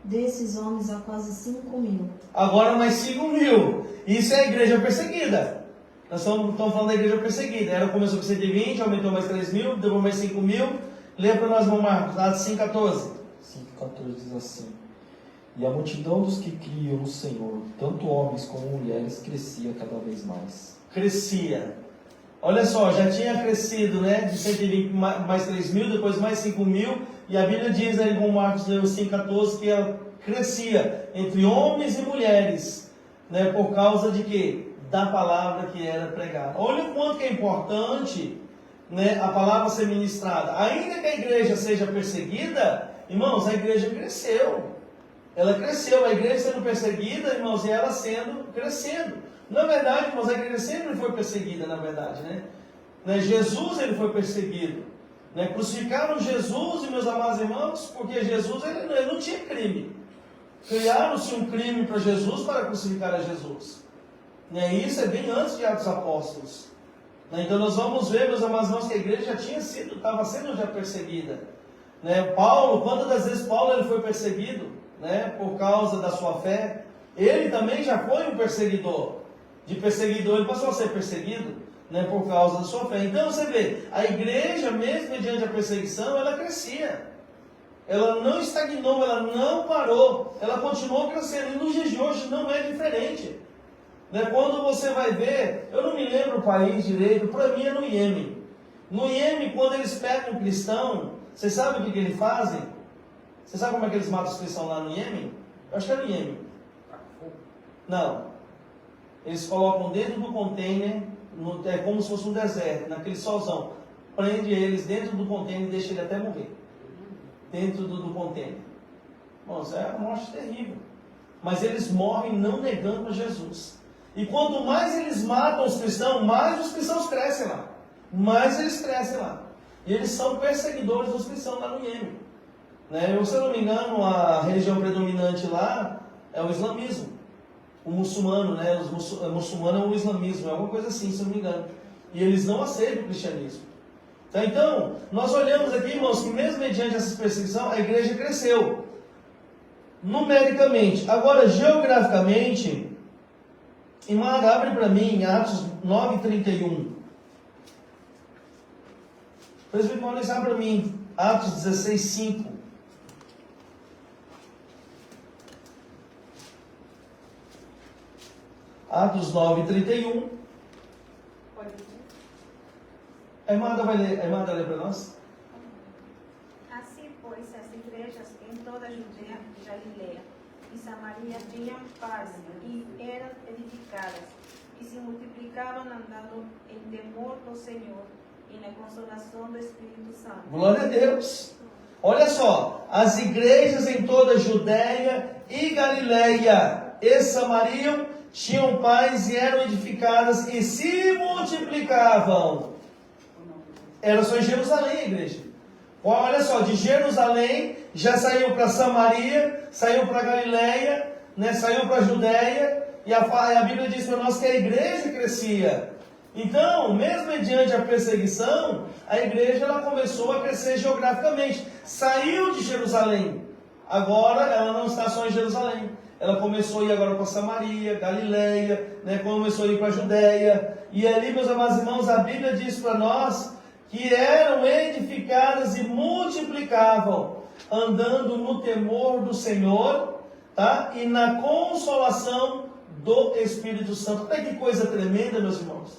desses homens a quase 5.000. Agora mais 5.000. Isso é a igreja perseguida. Nós estamos falando da igreja perseguida. Ela começou com 120, aumentou mais 3.000, depois mais 5.000. Lê para nós, irmão Marcos, Atos 5:14. 5:14 diz assim: E a multidão dos que criam no Senhor, tanto homens como mulheres, crescia cada vez mais. Crescia. Olha só, já tinha crescido, né? De 120 mais 3.000, depois mais 5.000. E a Bíblia diz aí, como Marcos leu 5:14, que ela crescia entre homens e mulheres, né? Por causa de quê? Da palavra que era pregada. Olha o quanto que é importante, né, a palavra ser ministrada. Ainda que a igreja seja perseguida, irmãos, a igreja cresceu. Ela cresceu, a igreja sendo perseguida, irmãos, e ela crescendo. Na verdade, irmãos, a igreja sempre foi perseguida, na verdade, né? Jesus, ele foi perseguido. Né? Crucificaram Jesus, meus amados irmãos, porque Jesus, ele não tinha crime. Criaram-se um crime para Jesus, para crucificar a Jesus. Né? E isso é bem antes de Atos Apóstolos. Né? Então nós vamos ver, meus amados irmãos, que a igreja estava sendo já perseguida. Né? Paulo, quantas das vezes Paulo ele foi perseguido, né? Por causa da sua fé? Ele também já foi um perseguidor. De perseguidor ele passou a ser perseguido, né? Por causa da sua fé. Então você vê, a igreja mesmo mediante a perseguição, ela crescia. Ela não estagnou, ela não parou, ela continuou crescendo. E nos dias de hoje não é diferente. Né? Quando você vai ver, eu não me lembro o país direito, para mim é no Iêmen. No Iêmen, quando eles pegam um cristão, vocês sabem o que eles fazem? Você sabe como é que eles matam os cristãos lá no Iêmen? Eu acho que é no Iêmen. Não. Eles colocam dentro do container, é como se fosse um deserto, naquele solzão. Prende eles dentro do container e deixa ele até morrer. Dentro do container. Bom, isso é uma morte terrível. Mas eles morrem não negando a Jesus. E quanto mais eles matam os cristãos, mais os cristãos crescem lá. Mais eles crescem lá. E eles são perseguidores dos cristãos lá no Iêmen. Né? Se eu não me engano, a religião predominante lá é o islamismo. O muçulmano, né? O muçulmano é o islamismo, é alguma coisa assim, se eu não me engano. E eles não aceitam o cristianismo. Tá? Então, nós olhamos aqui, irmãos, que mesmo mediante essa perseguição, a igreja cresceu. Numericamente. Agora, geograficamente, irmã, abre para mim Atos 9:31. Presbítero Maurício, abre para mim Atos 16:5. Atos 9:31. Pode ler. A irmã vai ler para nós? Assim, pois, as igrejas em toda a Judéia e Galileia e Samaria tinham paz e eram edificadas, e se multiplicavam andando em temor do Senhor e na consolação do Espírito Santo. Glória a Deus. Olha só, as igrejas em toda a Judéia e Galileia e Samaria tinham paz e eram edificadas e se multiplicavam. Era só em Jerusalém a igreja. Olha só, de Jerusalém já saiu para Samaria, saiu para Galileia, né, saiu para a Judéia, e a Bíblia diz para nós que a igreja crescia. Então, mesmo mediante a perseguição, a igreja ela começou a crescer geograficamente. Saiu de Jerusalém. agora ela não está só em Jerusalém. Ela começou a ir agora para Samaria, Galileia, né? Começou a ir para a Judéia. E ali, meus amados irmãos, a Bíblia diz para nós que eram edificadas e multiplicavam, andando no temor do Senhor, tá? E na consolação do Espírito Santo. Olha que coisa tremenda, meus irmãos.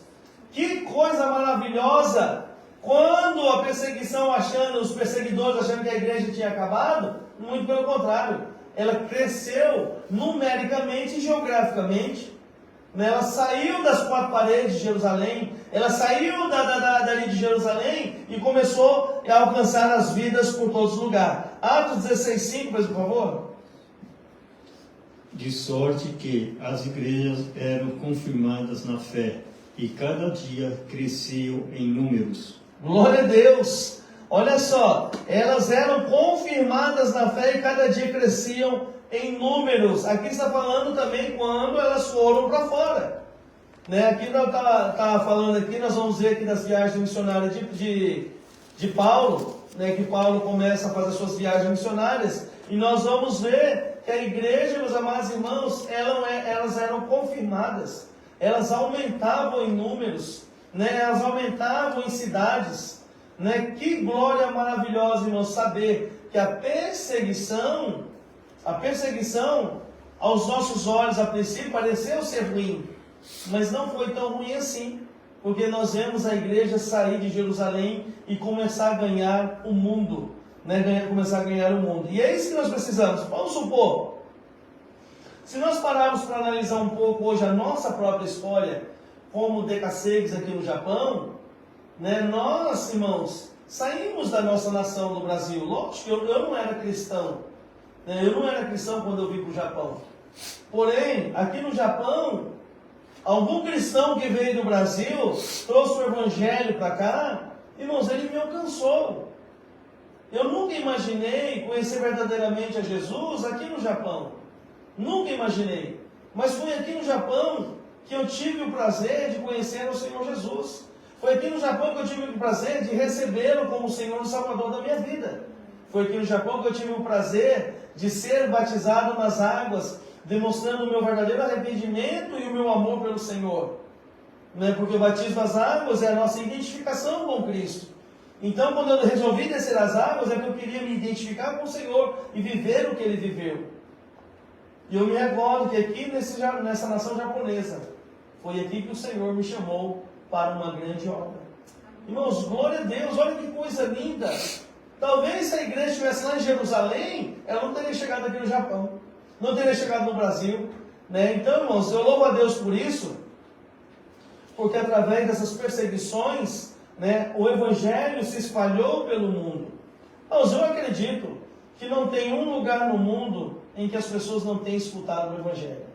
Que coisa maravilhosa. Quando a perseguição os perseguidores achando que a igreja tinha acabado, muito pelo contrário, ela cresceu numericamente e geograficamente. Ela saiu das 4 paredes de Jerusalém, ela saiu dali de Jerusalém e começou a alcançar as vidas por todos os lugares. Atos 16:5, por favor. De sorte que as igrejas eram confirmadas na fé e cada dia cresciam em números. Glória a Deus! Olha só, elas eram confirmadas na fé e cada dia cresciam em números. Aqui está falando também quando elas foram para fora. Né? Aqui nós está falando aqui, nós vamos ver aqui nas viagens missionárias de Paulo, né? Que Paulo começa a fazer suas viagens missionárias, e nós vamos ver que a igreja, meus amados irmãos, elas eram confirmadas, elas aumentavam em números, né? Elas aumentavam em cidades, né? Que glória maravilhosa, irmãos, saber que a perseguição, aos nossos olhos, a princípio, pareceu ser ruim, mas não foi tão ruim assim, porque nós vemos a igreja sair de Jerusalém e começar a ganhar o mundo, né? Começar a ganhar o mundo. E é isso que nós precisamos. Vamos supor, se nós pararmos para analisar um pouco hoje a nossa própria história, como decassegues aqui no Japão, né? Nós, irmãos, saímos da nossa nação do Brasil. Lógico que eu não era cristão, né? Eu não era cristão quando eu vim para o Japão. Porém, aqui no Japão, algum cristão que veio do Brasil, trouxe o evangelho para cá, irmãos, ele me alcançou. Eu nunca imaginei conhecer verdadeiramente a Jesus aqui no Japão. Nunca imaginei. Mas foi aqui no Japão que eu tive o prazer de conhecer o Senhor Jesus. Foi aqui no Japão que eu tive o prazer de recebê-lo como o Senhor e Salvador da minha vida. Foi aqui no Japão que eu tive o prazer de ser batizado nas águas, demonstrando o meu verdadeiro arrependimento e o meu amor pelo Senhor. Né? Porque o batismo das águas é a nossa identificação com Cristo. Então, quando eu resolvi descer as águas, é que eu queria me identificar com o Senhor e viver o que Ele viveu. E eu me recordo que aqui nessa nação japonesa, foi aqui que o Senhor me chamou para uma grande obra. Irmãos, glória a Deus, olha que coisa linda. Talvez se a igreja estivesse lá em Jerusalém, ela não teria chegado aqui no Japão, não teria chegado no Brasil. Né? Então, irmãos, eu louvo a Deus por isso, porque através dessas perseguições, né, o Evangelho se espalhou pelo mundo. Irmãos, eu acredito que não tem um lugar no mundo em que as pessoas não tenham escutado o Evangelho.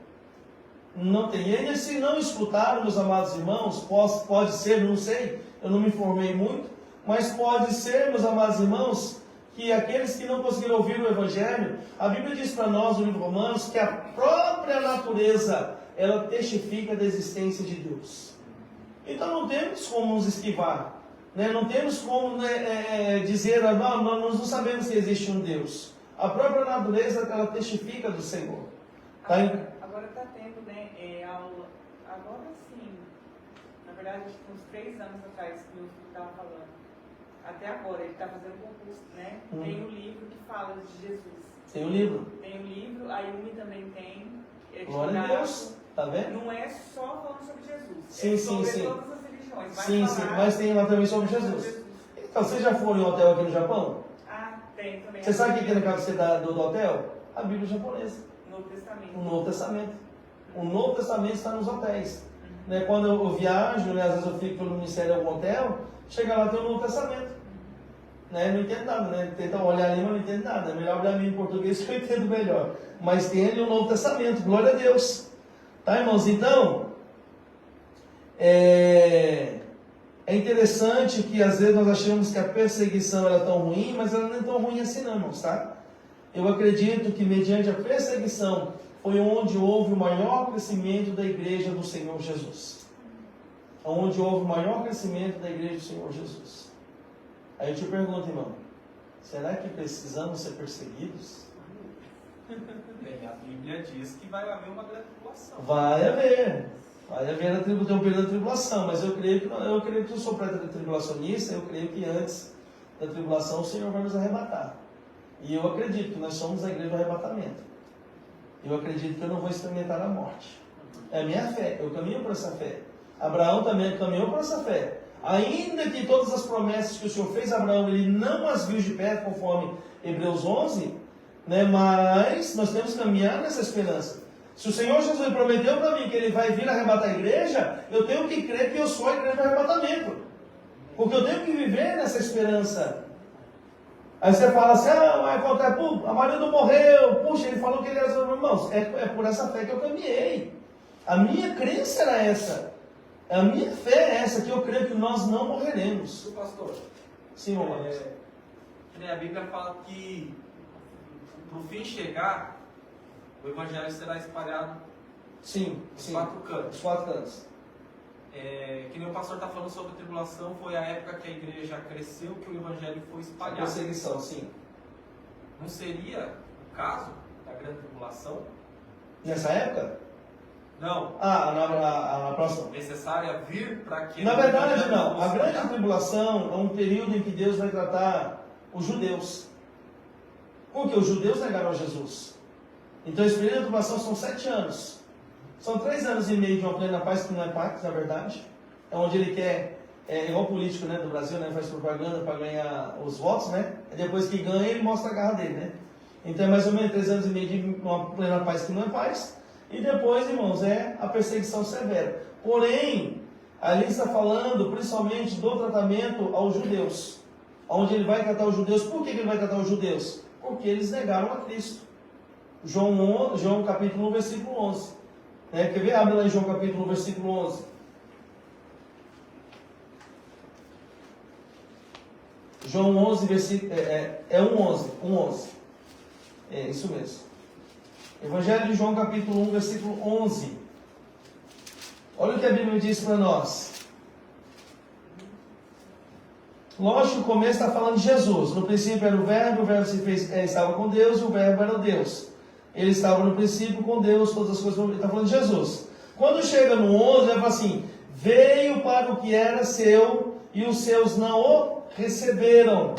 Não tem. E se não escutaram, meus amados irmãos, pode ser, não sei, eu não me informei muito, mas pode ser, meus amados irmãos, que aqueles que não conseguiram ouvir o Evangelho, a Bíblia diz para nós, no livro de Romanos, que a própria natureza, ela testifica da existência de Deus. Então não temos como nos esquivar, né? Não temos como dizer, nós não sabemos que existe um Deus. A própria natureza, ela testifica do Senhor. Tá? Agora está tendo, né, aula, agora sim, na verdade, acho que uns 3 anos atrás que o meu filho estava falando, até agora, ele está fazendo concurso, né? Tem um livro que fala de Jesus. Tem um livro? Tem um livro, a Yumi também tem. Glória a Deus, tá vendo? Não é só falando sobre Jesus, Sim, sobre sim. todas as religiões. Sim, mas tem lá também sobre Jesus. Então, vocês já foram em hotel aqui no Japão? Ah, tem também. Você sabe o que é na cabeceira do hotel? A Bíblia japonesa. Novo Testamento. O Novo Testamento. O Novo Testamento está nos hotéis. Né? Quando eu viajo, né, às vezes eu fico pelo ministério em algum hotel, chega lá tem o Novo Testamento. Né? Não entendo nada, né? Tenta olhar ali, mas não entendo nada. É melhor olhar em português que eu entendo melhor. Mas tem ali o Novo Testamento, glória a Deus. Tá, irmãos? Então, é interessante que às vezes nós achamos que a perseguição era tão ruim, mas ela não é tão ruim assim não, irmãos, tá? Eu acredito que mediante a perseguição foi onde houve o maior crescimento da igreja do Senhor Jesus. Onde houve o maior crescimento da igreja do Senhor Jesus. Aí eu te pergunto, irmão, será que precisamos ser perseguidos? Bem, a Bíblia diz que vai haver uma grande tribulação. Vai haver tem um período da tribulação, mas eu creio que eu sou pré-tribulacionista, eu creio que antes da tribulação o Senhor vai nos arrebatar. E eu acredito que nós somos a igreja do arrebatamento. Eu acredito que eu não vou experimentar a morte. É a minha fé, eu caminho por essa fé. Abraão também caminhou por essa fé. Ainda que todas as promessas que o Senhor fez a Abraão, ele não as viu de perto, conforme Hebreus 11, né? Mas nós temos que caminhar nessa esperança. Se o Senhor Jesus prometeu para mim que Ele vai vir arrebatar a igreja, eu tenho que crer que eu sou a igreja do arrebatamento. Porque eu tenho que viver nessa esperança. Aí você fala assim, a Maria não morreu, puxa, ele falou que ele era seu irmão. É por essa fé que eu caminhei. A minha crença era essa. A minha fé é essa, que eu creio que nós não morreremos. Pastor, Sim, Marcos. A Bíblia fala que no fim chegar, o Evangelho será espalhado Sim. nos 4 cantos. Os 4 cantos. Que nem o pastor está falando sobre a tribulação, foi a época que a igreja cresceu, que o Evangelho foi A espalhado. perseguição, sim. Não seria o caso da grande tribulação? Nessa época? Não. Na próxima. Necessária vir para que... Na verdade, não. A grande tribulação é um período em que Deus vai tratar os judeus. Porque os judeus negaram a Jesus. Então, esse período de tribulação são 7 anos. São 3 anos e meio de uma plena paz, que não é paz, na verdade. É onde ele quer, igual político, né, do Brasil, né, faz propaganda para ganhar os votos, né? E depois que ganha, ele mostra a garra dele, né? Então, é mais ou menos 3 anos e meio de uma plena paz, que não é paz. E depois, irmãos, é a perseguição severa. Porém, ali está falando principalmente do tratamento aos judeus. Onde ele vai tratar os judeus. Por que ele vai tratar os judeus? Porque eles negaram a Cristo. João capítulo 1, versículo 11. Quer ver? Abre lá em João capítulo 1, versículo 11. João 11, versículo... 1:11. É isso mesmo. Evangelho de João capítulo 1, versículo 11. Olha o que a Bíblia diz para nós. Lógico, o começo está falando de Jesus. No princípio era o verbo estava com Deus, e o verbo era Deus. Ele estava no princípio com Deus, todas as coisas. Ele está falando de Jesus. Quando chega no 11, ele fala assim: veio para o que era seu, e os seus não o receberam.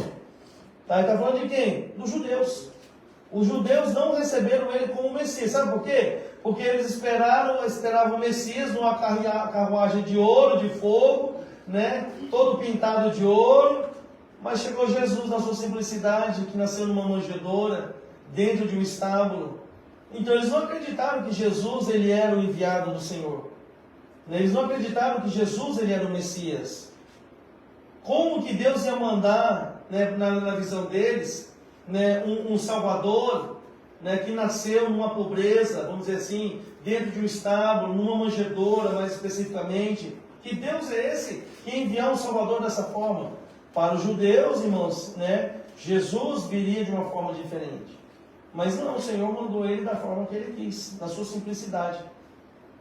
Tá? Ele está falando de quem? Dos judeus. Os judeus não receberam ele como Messias. Sabe por quê? Porque eles esperavam o Messias numa carruagem de ouro, de fogo, né? Todo pintado de ouro. Mas chegou Jesus na sua simplicidade, que nasceu numa manjedoura, dentro de um estábulo. Então eles não acreditaram que Jesus ele era o enviado do Senhor. Eles não acreditaram que Jesus ele era o Messias. Como que Deus ia mandar, né, na visão deles, né, um Salvador, né, que nasceu numa pobreza, vamos dizer assim, dentro de um estábulo, numa manjedoura mais especificamente? Que Deus é esse que ia enviar um Salvador dessa forma? Para os judeus, irmãos, né, Jesus viria de uma forma diferente. Mas não, o Senhor mandou ele da forma que ele quis, na sua simplicidade.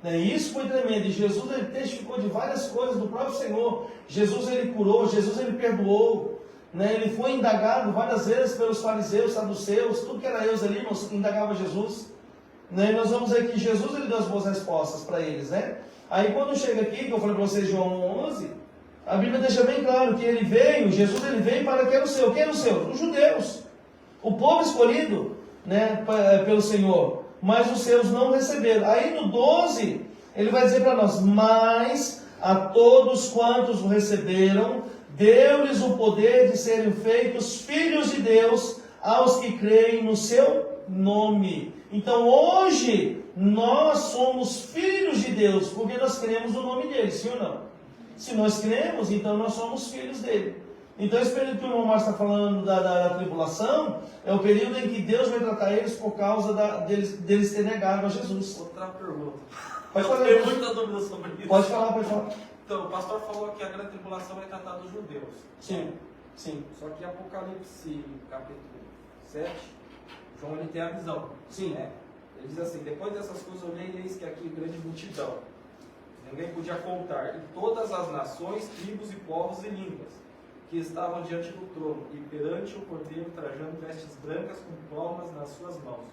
E isso foi tremendo. E Jesus ele testificou de várias coisas do próprio Senhor. Jesus ele curou, Jesus ele perdoou. Ele foi indagado várias vezes pelos fariseus, saduceus, tudo que era eus ali, irmãos, indagava Jesus. E nós vamos ver que Jesus ele deu as boas respostas para eles. Aí quando chega aqui, que eu falei para vocês, João 11, a Bíblia deixa bem claro que ele veio, Jesus ele veio para que era o seu. Quem era o seu? Os judeus. O povo escolhido, pelo Senhor, mas os seus não receberam. Aí no 12, ele vai dizer para nós: mas a todos quantos o receberam, deu-lhes o poder de serem feitos filhos de Deus, aos que creem no seu nome. Então hoje, nós somos filhos de Deus, porque nós cremos no nome dele, sim ou não? Se nós cremos, então nós somos filhos dele. Então esse período que o irmão Márcio está falando da tribulação, é o período em que Deus vai tratar eles por causa deles ter negado a Jesus. Outra pergunta. Pode falar. Eu tenho muita dúvida sobre isso. Pode falar. Então, o pastor falou que a grande tribulação vai tratar dos judeus. Sim. Só que em Apocalipse, capítulo 7, João ele tem a visão. Sim. Ele diz assim: depois dessas coisas eu olhei, eis que aqui grande multidão. Ninguém podia contar. E todas as nações, tribos e povos e línguas que estavam diante do trono e perante o cordeiro, trajando vestes brancas com palmas nas suas mãos,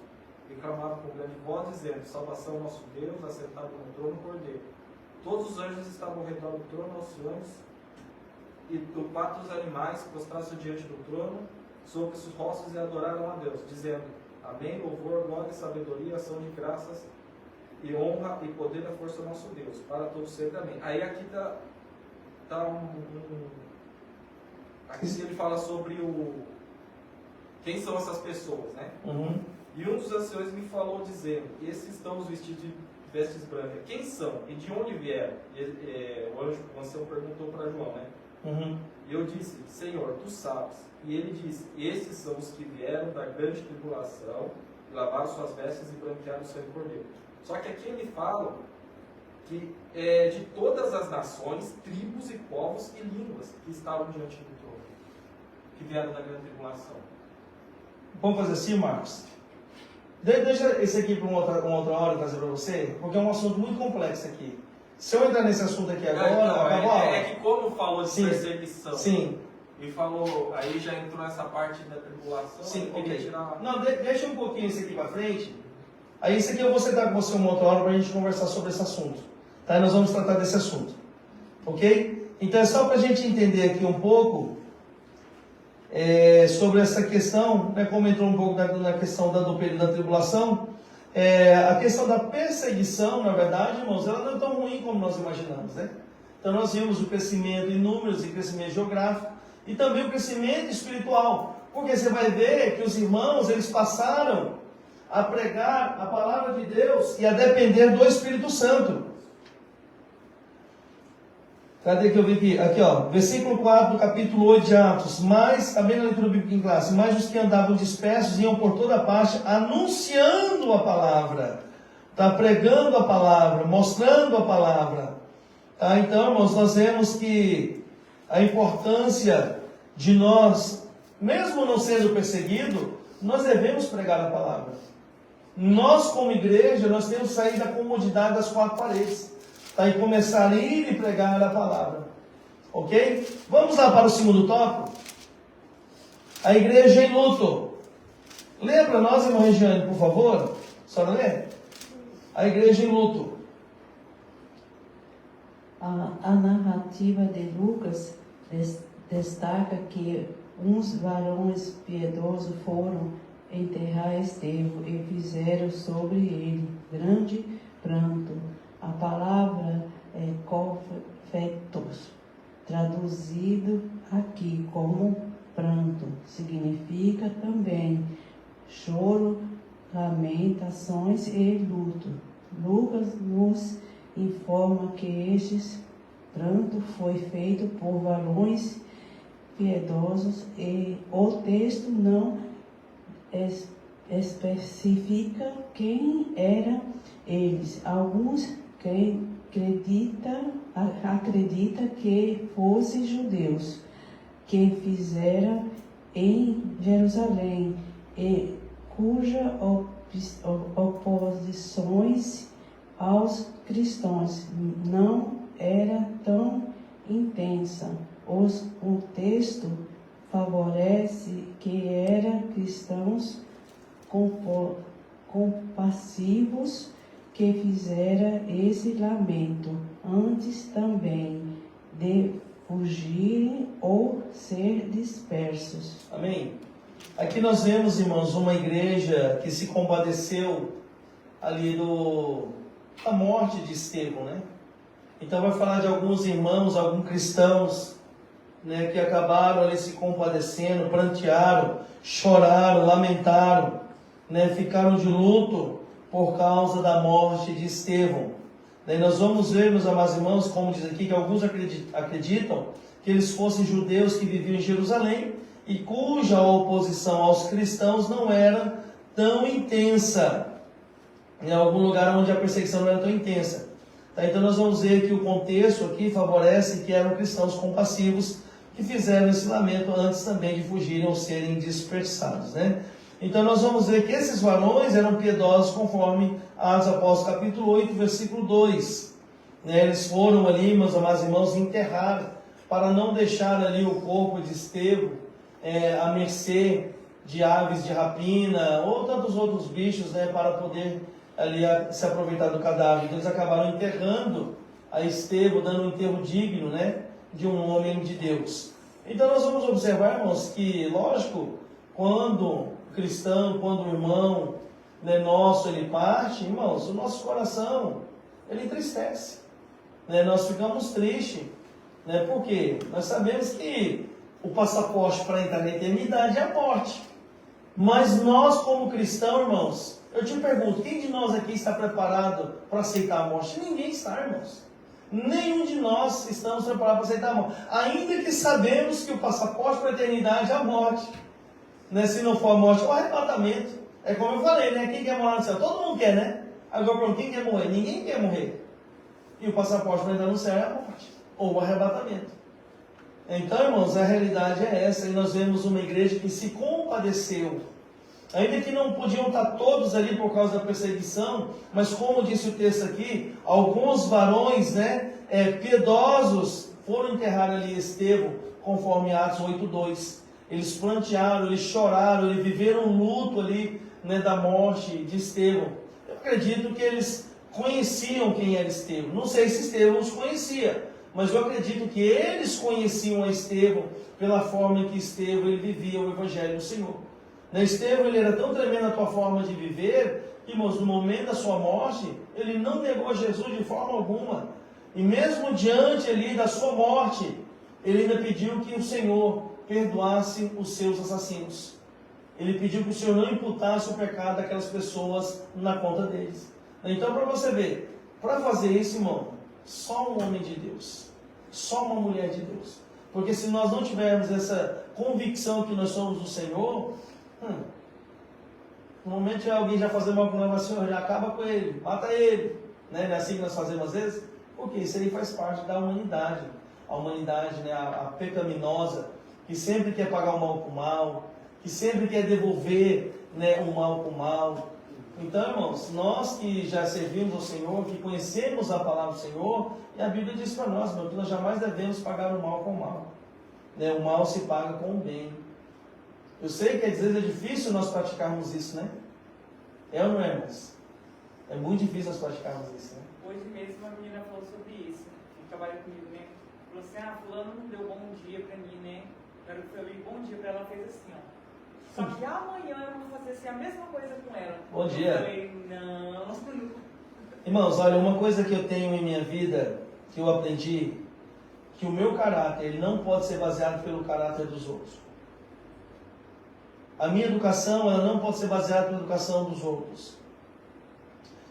e clamavam com grande voz, dizendo: salvação ao nosso Deus, assentado no trono Cordeiro. Todos os anjos estavam ao redor do trono, anciões e do quatro dos animais prostraram-se diante do trono, sobre os rostos, e adoraram a Deus, dizendo: amém, louvor, glória e sabedoria, ação de graças e honra e poder da força do nosso Deus, para todos sempre, amém. Aí aqui está aqui ele fala sobre quem são essas pessoas, né? Uhum. E um dos anciões me falou, dizendo: esses estão os vestidos de vestes brancas, quem são e de onde vieram? O ancião perguntou para João, né? Uhum. E eu disse: Senhor, tu sabes. E ele disse: esses são os que vieram da grande tribulação, e lavaram suas vestes e branquearam o sangue do Cordeiro. Só que aqui ele fala que de todas as nações, tribos e povos e línguas que estavam diante do trono, que vieram da grande tribulação. Vamos fazer assim, Marcos? Deixa esse aqui para uma outra hora trazer para você, porque é um assunto muito complexo aqui. Se eu entrar nesse assunto aqui agora, Então, acabou a aula. é que como falou de Sim. perseguição, Sim, e falou, aí já entrou nessa parte da tribulação, sim, eu queria ok. tirar... Não, deixa um pouquinho isso aqui para frente. Aí isso aqui eu vou sentar com você uma outra hora para a gente conversar sobre esse assunto. Tá? E nós vamos tratar desse assunto. Ok? Então é só para a gente entender aqui um pouco sobre essa questão, né, como entrou um pouco na questão do período da tribulação. A questão da perseguição, na verdade, irmãos, ela não é tão ruim como nós imaginamos, né? Então nós vimos o crescimento em números e crescimento geográfico e também o crescimento espiritual, porque você vai ver que os irmãos, eles passaram a pregar a palavra de Deus e a depender do Espírito Santo. Cadê que eu vi aqui? Aqui, ó, versículo 4 do capítulo 8 de Atos. Mas, também na leitura bíblica em classe, mas os que andavam dispersos iam por toda parte anunciando a palavra. Tá pregando a palavra, mostrando a palavra. Tá? Então, irmãos, nós vemos que a importância de nós, mesmo não sendo perseguido, nós devemos pregar a palavra. Nós, como igreja, nós temos que sair da comodidade das quatro paredes. Tá? E começar a ir e pregar a palavra. Ok? Vamos lá para o segundo tópico. A igreja em luto. Lê para nós, irmã Regiane, por favor. A senhora lê? A igreja em luto. A narrativa de Lucas destaca que uns varões piedosos foram enterrar Estevão e fizeram sobre ele grande pranto. A palavra é cofetos, traduzido aqui como pranto, significa também choro, lamentações e luto. Lucas nos informa que este pranto foi feito por varões piedosos e o texto não especifica quem eram eles. Alguns acredita que fossem judeus que fizeram em Jerusalém e cuja oposições aos cristãos não era tão intensa. O texto favorece que eram cristãos compassivos que fizeram esse lamento antes também de fugirem ou ser dispersos. Amém? Aqui nós vemos, irmãos, uma igreja que se compadeceu ali da morte de Estevão, né? Então vai falar de alguns irmãos, alguns cristãos, né, que acabaram ali se compadecendo, prantearam, choraram, lamentaram, né, ficaram de luto por causa da morte de Estevão. Daí nós vamos ver, meus amados irmãos, como diz aqui, que alguns acreditam que eles fossem judeus que viviam em Jerusalém e cuja oposição aos cristãos não era tão intensa, em algum lugar onde a perseguição não era tão intensa. Tá? Então nós vamos ver que o contexto aqui favorece que eram cristãos compassivos que fizeram esse lamento antes também de fugirem ou serem dispersados, né? Então nós vamos ver que esses varões eram piedosos conforme Atos Apóstolos capítulo 8, versículo 2. Né? Eles foram ali, meus amados irmãos, enterrar para não deixar ali o corpo de Estevão à mercê de aves de rapina, ou tantos outros bichos, né, para poder ali se aproveitar do cadáver. Então eles acabaram enterrando a Estevão, dando um enterro digno, né, de um homem de Deus. Então nós vamos observar, irmãos, que, lógico, quando o cristão, quando o irmão, né, nosso, ele parte, irmãos, o nosso coração, ele entristece, né, nós ficamos tristes, né, porque nós sabemos que o passaporte para entrar na eternidade é a morte. Mas nós, como cristãos, irmãos, eu te pergunto, quem de nós aqui está preparado para aceitar a morte? Ninguém está, irmãos. Nenhum de nós estamos preparados para aceitar a morte. Ainda que sabemos que o passaporte para a eternidade é a morte. Né? Se não for a morte, é o arrebatamento. É como eu falei, né? Quem quer morar no céu? Todo mundo quer, né? Agora, quem quer morrer? Ninguém quer morrer. E o passaporte para entrar no céu é a morte. Ou o arrebatamento. Então, irmãos, a realidade é essa. E nós vemos uma igreja que se compadeceu. Ainda que não podiam estar todos ali por causa da perseguição, mas como disse o texto aqui, alguns varões, né, piedosos foram enterrar ali Estevão, conforme Atos 8:2. Eles prantearam, eles choraram, eles viveram um luto ali, né, da morte de Estevão. Eu acredito que eles conheciam quem era Estevão. Não sei se Estevão os conhecia, mas eu acredito que eles conheciam a Estevão pela forma em que Estevão ele vivia o Evangelho do Senhor. Estevão, ele era tão tremendo a tua forma de viver, que, irmãos, no momento da sua morte, ele não negou Jesus de forma alguma. E mesmo diante ali da sua morte, ele ainda pediu que o Senhor perdoasse os seus assassinos. Ele pediu que o Senhor não imputasse o pecado daquelas pessoas na conta deles. Então, para você ver, para fazer isso, irmão, só um homem de Deus, só uma mulher de Deus. Porque se nós não tivermos essa convicção que nós somos do Senhor, no momento que alguém já fazer mal com nós, Senhor, já acaba com ele, mata ele, né? Não é assim que nós fazemos às vezes? Porque isso aí faz parte da humanidade. A humanidade, né, a pecaminosa, que sempre quer pagar o mal com o mal, que sempre quer devolver, né, o mal com o mal. Então, irmãos, nós que já servimos ao Senhor, que conhecemos a palavra do Senhor, e a Bíblia diz para nós, que nós jamais devemos pagar o mal com o mal. Né? O mal se paga com o bem. Eu sei que às vezes é difícil nós praticarmos isso, né? É ou não é, irmãos? É muito difícil nós praticarmos isso, né? Hoje mesmo uma menina falou sobre isso, que trabalha comigo, né? Falou assim, fulano não deu bom dia pra mim, né? Eu falei bom dia pra ela, fez assim, ó. Só que amanhã eu vou fazer assim, a mesma coisa com ela. Bom dia. Eu falei, não. Irmãos, olha, uma coisa que eu tenho em minha vida, que eu aprendi, que o meu caráter, ele não pode ser baseado pelo caráter dos outros. A minha educação, ela não pode ser baseada pela educação dos outros.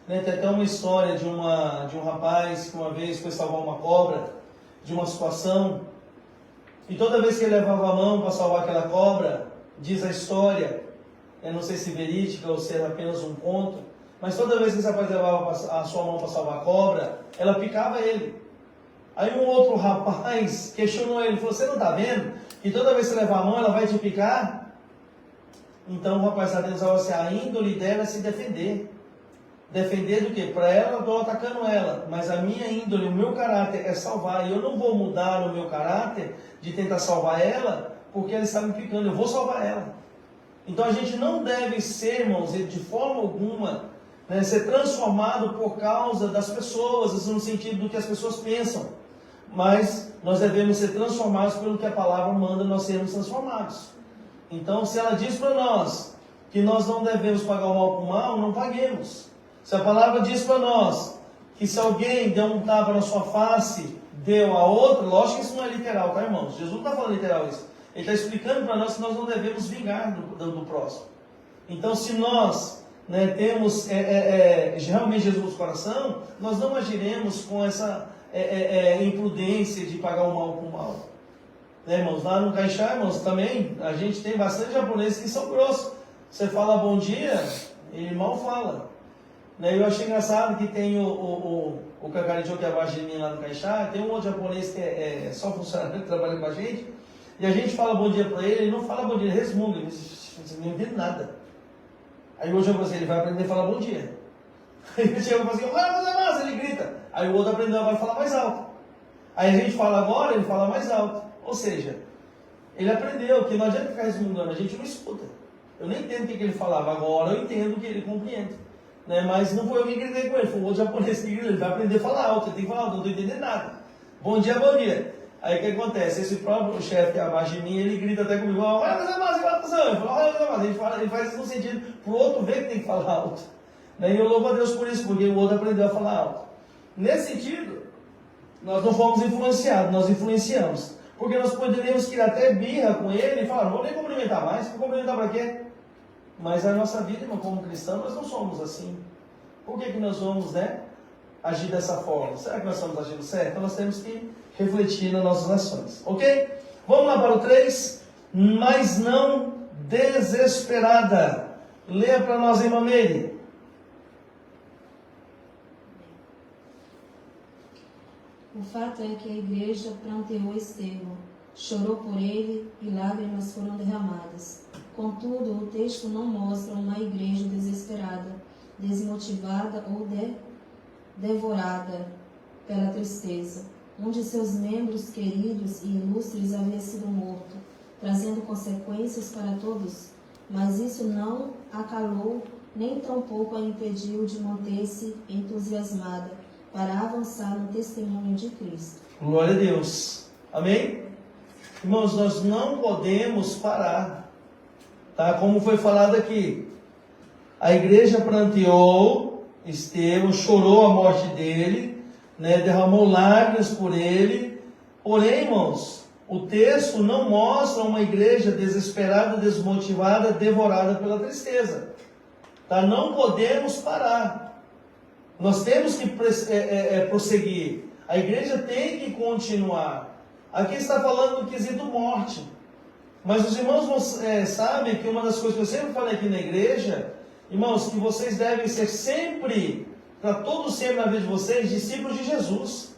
Né? Tem até uma história de um rapaz que uma vez foi salvar uma cobra de uma situação, e toda vez que ele levava a mão para salvar aquela cobra, diz a história, eu não sei se verídica ou se era apenas um conto, mas toda vez que esse rapaz levava a sua mão para salvar a cobra, ela picava ele. Aí um outro rapaz questionou ele, falou, você não está vendo que toda vez que você levar a mão, ela vai te picar? Então o rapaz lá dentro assim, a índole dela é se defender. Defender do quê? Para ela, eu estou atacando ela, mas a minha índole, o meu caráter é salvar, e eu não vou mudar o meu caráter de tentar salvar ela, porque ela está me picando, eu vou salvar ela. Então a gente não deve ser, irmãos, de forma alguma, né, ser transformado por causa das pessoas, no sentido do que as pessoas pensam, mas nós devemos ser transformados pelo que a palavra manda nós sermos transformados. Então, se ela diz para nós que nós não devemos pagar o mal com o mal, não paguemos. Se a palavra diz para nós que se alguém deu um tapa na sua face, deu a outra, lógico que isso não é literal, tá, irmãos? Jesus não está falando literal isso. Ele está explicando para nós que nós não devemos vingar do próximo. Então, se nós, né, temos realmente Jesus no coração, nós não agiremos com essa imprudência de pagar o mal com o mal. Né, irmãos? Lá no Caixá, irmãos, também a gente tem bastante japoneses que são grossos. Você fala bom dia, ele mal fala. Né, eu achei engraçado que tem o Kakaricho, que é abaixo de mim lá no Caixá, tem um outro japonês que é só funcionário que trabalha com a gente, e a gente fala bom dia para ele não fala bom dia, ele resmunga, ele não entende nada. Aí o japonês, ele vai aprender a falar bom dia. Aí ele chega e fala assim, ele grita. Aí o outro aprendeu a falar mais alto. Aí a gente fala agora, ele fala mais alto. Ou seja, ele aprendeu que não adianta ficar resmungando, a gente não escuta. Eu nem entendo o que ele falava, agora eu entendo o que ele compreende. Né? Mas não foi eu que gritei com ele, foi o outro japonês que gritou. Ele vai aprender a falar alto, ele tem que falar alto, eu não estou entendendo nada. Bom dia, bom dia. Aí o que acontece? Esse próprio chefe que é abaixo de mim, ele grita até comigo, ele faz isso no sentido para o outro ver que tem que falar alto. E eu louvo a Deus por isso, porque o outro aprendeu a falar alto. Nesse sentido, nós não fomos influenciados, nós influenciamos. Porque nós poderíamos criar até birra com ele e falar, não vou nem cumprimentar mais, vou cumprimentar para quê? Mas a nossa vida, irmão, como cristão, nós não somos assim. Por que nós vamos, agir dessa forma? Será que nós estamos agindo certo? Então nós temos que refletir nas nossas ações. Ok? Vamos lá para o 3. Mas não desesperada. Leia para nós, irmã Meire. O fato é que a igreja pranteou Estevão, chorou por ele e lágrimas foram derramadas. Contudo, o texto não mostra uma igreja desesperada, desmotivada ou devorada pela tristeza. Um de seus membros queridos e ilustres havia sido morto, trazendo consequências para todos, mas isso não a calou, nem tampouco a impediu de manter-se entusiasmada para avançar no testemunho de Cristo. Glória a Deus. Amém? Irmãos, nós não podemos parar. Tá? Como foi falado aqui, a igreja pranteou Estevão, chorou a morte dele, derramou lágrimas por ele. Porém, irmãos, o texto não mostra uma igreja desesperada, desmotivada, devorada pela tristeza. Tá? Não podemos parar. Nós temos que prosseguir. A igreja tem que continuar. Aqui está falando do quesito morte. Mas os irmãos sabem que uma das coisas que eu sempre falei aqui na igreja, irmãos, que vocês devem ser sempre, para todo sempre na vida de vocês, discípulos de Jesus.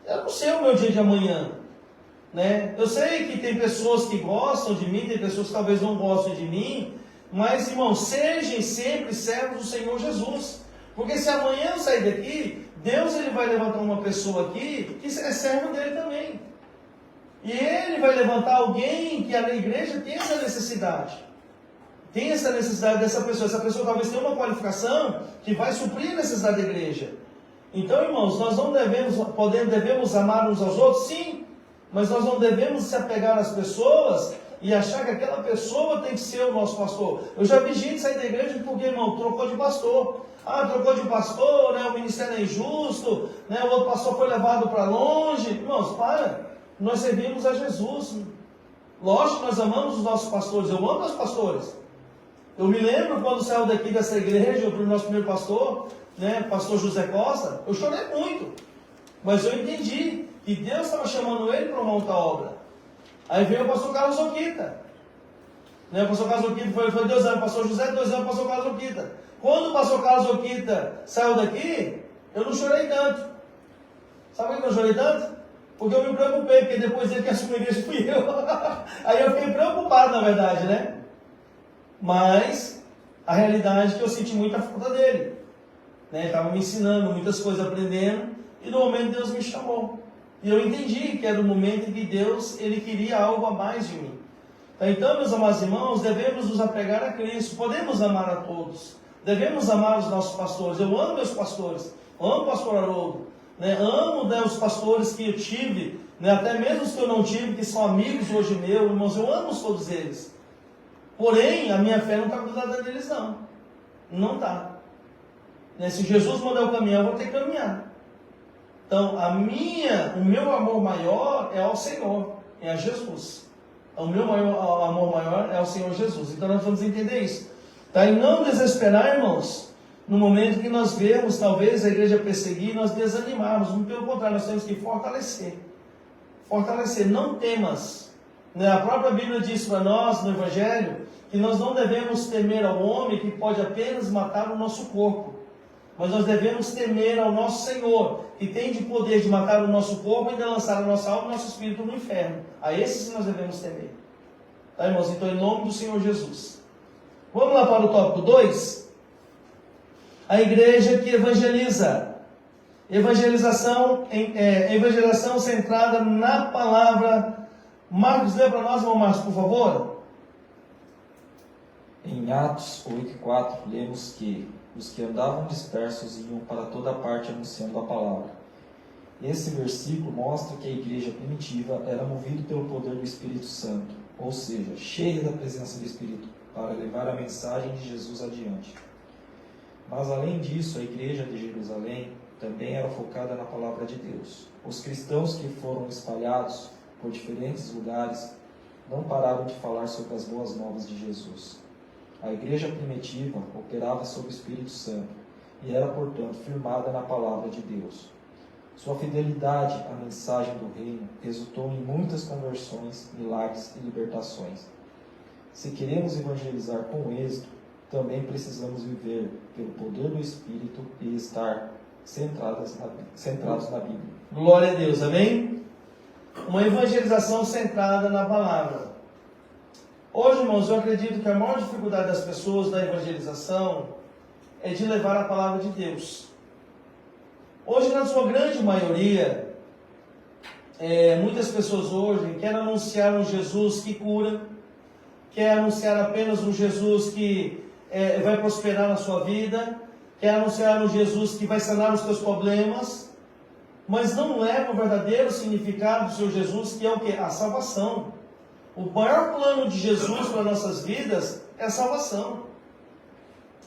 Eu não sei o meu dia de amanhã. Eu sei que tem pessoas que gostam de mim, tem pessoas que talvez não gostem de mim, mas, irmãos, sejam sempre servos do Senhor Jesus. Porque se amanhã eu sair daqui, Deus ele vai levantar uma pessoa aqui que é servo dele também. E ele vai levantar alguém que a igreja tem essa necessidade. Tem essa necessidade dessa pessoa. Essa pessoa talvez tenha uma qualificação que vai suprir a necessidade da igreja. Então, irmãos, nós não devemos amar uns aos outros, sim. Mas nós não devemos se apegar às pessoas e achar que aquela pessoa tem que ser o nosso pastor. Eu já vi gente sair da igreja porque, irmão, trocou de pastor. Trocou de pastor, o ministério é injusto, o outro pastor foi levado para longe. Irmãos, nós servimos a Jesus. Lógico que nós amamos os nossos pastores, eu amo os pastores. Eu me lembro quando saiu daqui dessa igreja, o nosso primeiro pastor, pastor José Costa, eu chorei muito. Mas eu entendi que Deus estava chamando ele para uma outra obra. Aí veio o pastor Carlos Oquita. O pastor Carlos Oquita foi 2 anos, pastor José, 2 anos, pastor Carlos Oquita. Quando o pastor Carlos Oquita saiu daqui, eu não chorei tanto. Sabe por que eu não chorei tanto? Porque eu me preocupei, porque depois dele que assumiu a igreja fui eu. Aí eu fiquei preocupado, na verdade, Mas a realidade é que eu senti muita falta dele. Ele estava me ensinando muitas coisas, aprendendo, e no momento Deus me chamou. E eu entendi que era o momento em que Deus ele queria algo a mais de mim. Então, meus amados irmãos, devemos nos apegar a Cristo. Podemos amar a todos. Devemos amar os nossos pastores. Eu amo meus pastores. Amo o pastor Haroldo. Amo os pastores que eu tive, até mesmo os que eu não tive, que são amigos hoje meus, irmãos. Eu amo todos eles. Porém, a minha fé não está grudada neles, não. Não está. Se Jesus mandar eu caminhar, eu vou ter que caminhar. Então, o meu amor maior é ao Senhor, é a Jesus. O meu amor maior é ao Senhor Jesus. Então, nós vamos entender isso. Tá? E não desesperar, irmãos, no momento que nós vemos, talvez, a igreja perseguir, nós desanimarmos. Pelo contrário, nós temos que fortalecer. Fortalecer, não temas. A própria Bíblia diz para nós, no Evangelho, que nós não devemos temer ao homem que pode apenas matar o nosso corpo. Mas nós devemos temer ao nosso Senhor, que tem de poder de matar o nosso corpo e de lançar a nossa alma e o nosso espírito no inferno. A esses nós devemos temer. Tá, irmãos? Então, em nome do Senhor Jesus. Vamos lá para o tópico 2. A igreja que evangeliza. Evangelização centrada na palavra. Marcos, lê para nós, irmão Marcos, por favor. Em Atos 8:4, lemos que os que andavam dispersos iam para toda parte anunciando a palavra. Esse versículo mostra que a igreja primitiva era movida pelo poder do Espírito Santo, ou seja, cheia da presença do Espírito, para levar a mensagem de Jesus adiante. Mas além disso, a igreja de Jerusalém também era focada na palavra de Deus. Os cristãos que foram espalhados por diferentes lugares não pararam de falar sobre as boas novas de Jesus. A igreja primitiva operava sob o Espírito Santo e era, portanto, firmada na palavra de Deus. Sua fidelidade à mensagem do reino resultou em muitas conversões, milagres e libertações. Se queremos evangelizar com êxito, também precisamos viver pelo poder do Espírito e estar centrados na Bíblia. Glória a Deus, amém? Uma evangelização centrada na palavra. Hoje, irmãos, eu acredito que a maior dificuldade das pessoas na evangelização é de levar a palavra de Deus. Hoje, na sua grande maioria, muitas pessoas hoje querem anunciar um Jesus que cura, quer anunciar apenas um Jesus que vai prosperar na sua vida, quer anunciar um Jesus que vai sanar os seus problemas, mas não leva o verdadeiro significado do seu Jesus, que é o quê? A salvação. O maior plano de Jesus para nossas vidas é a salvação.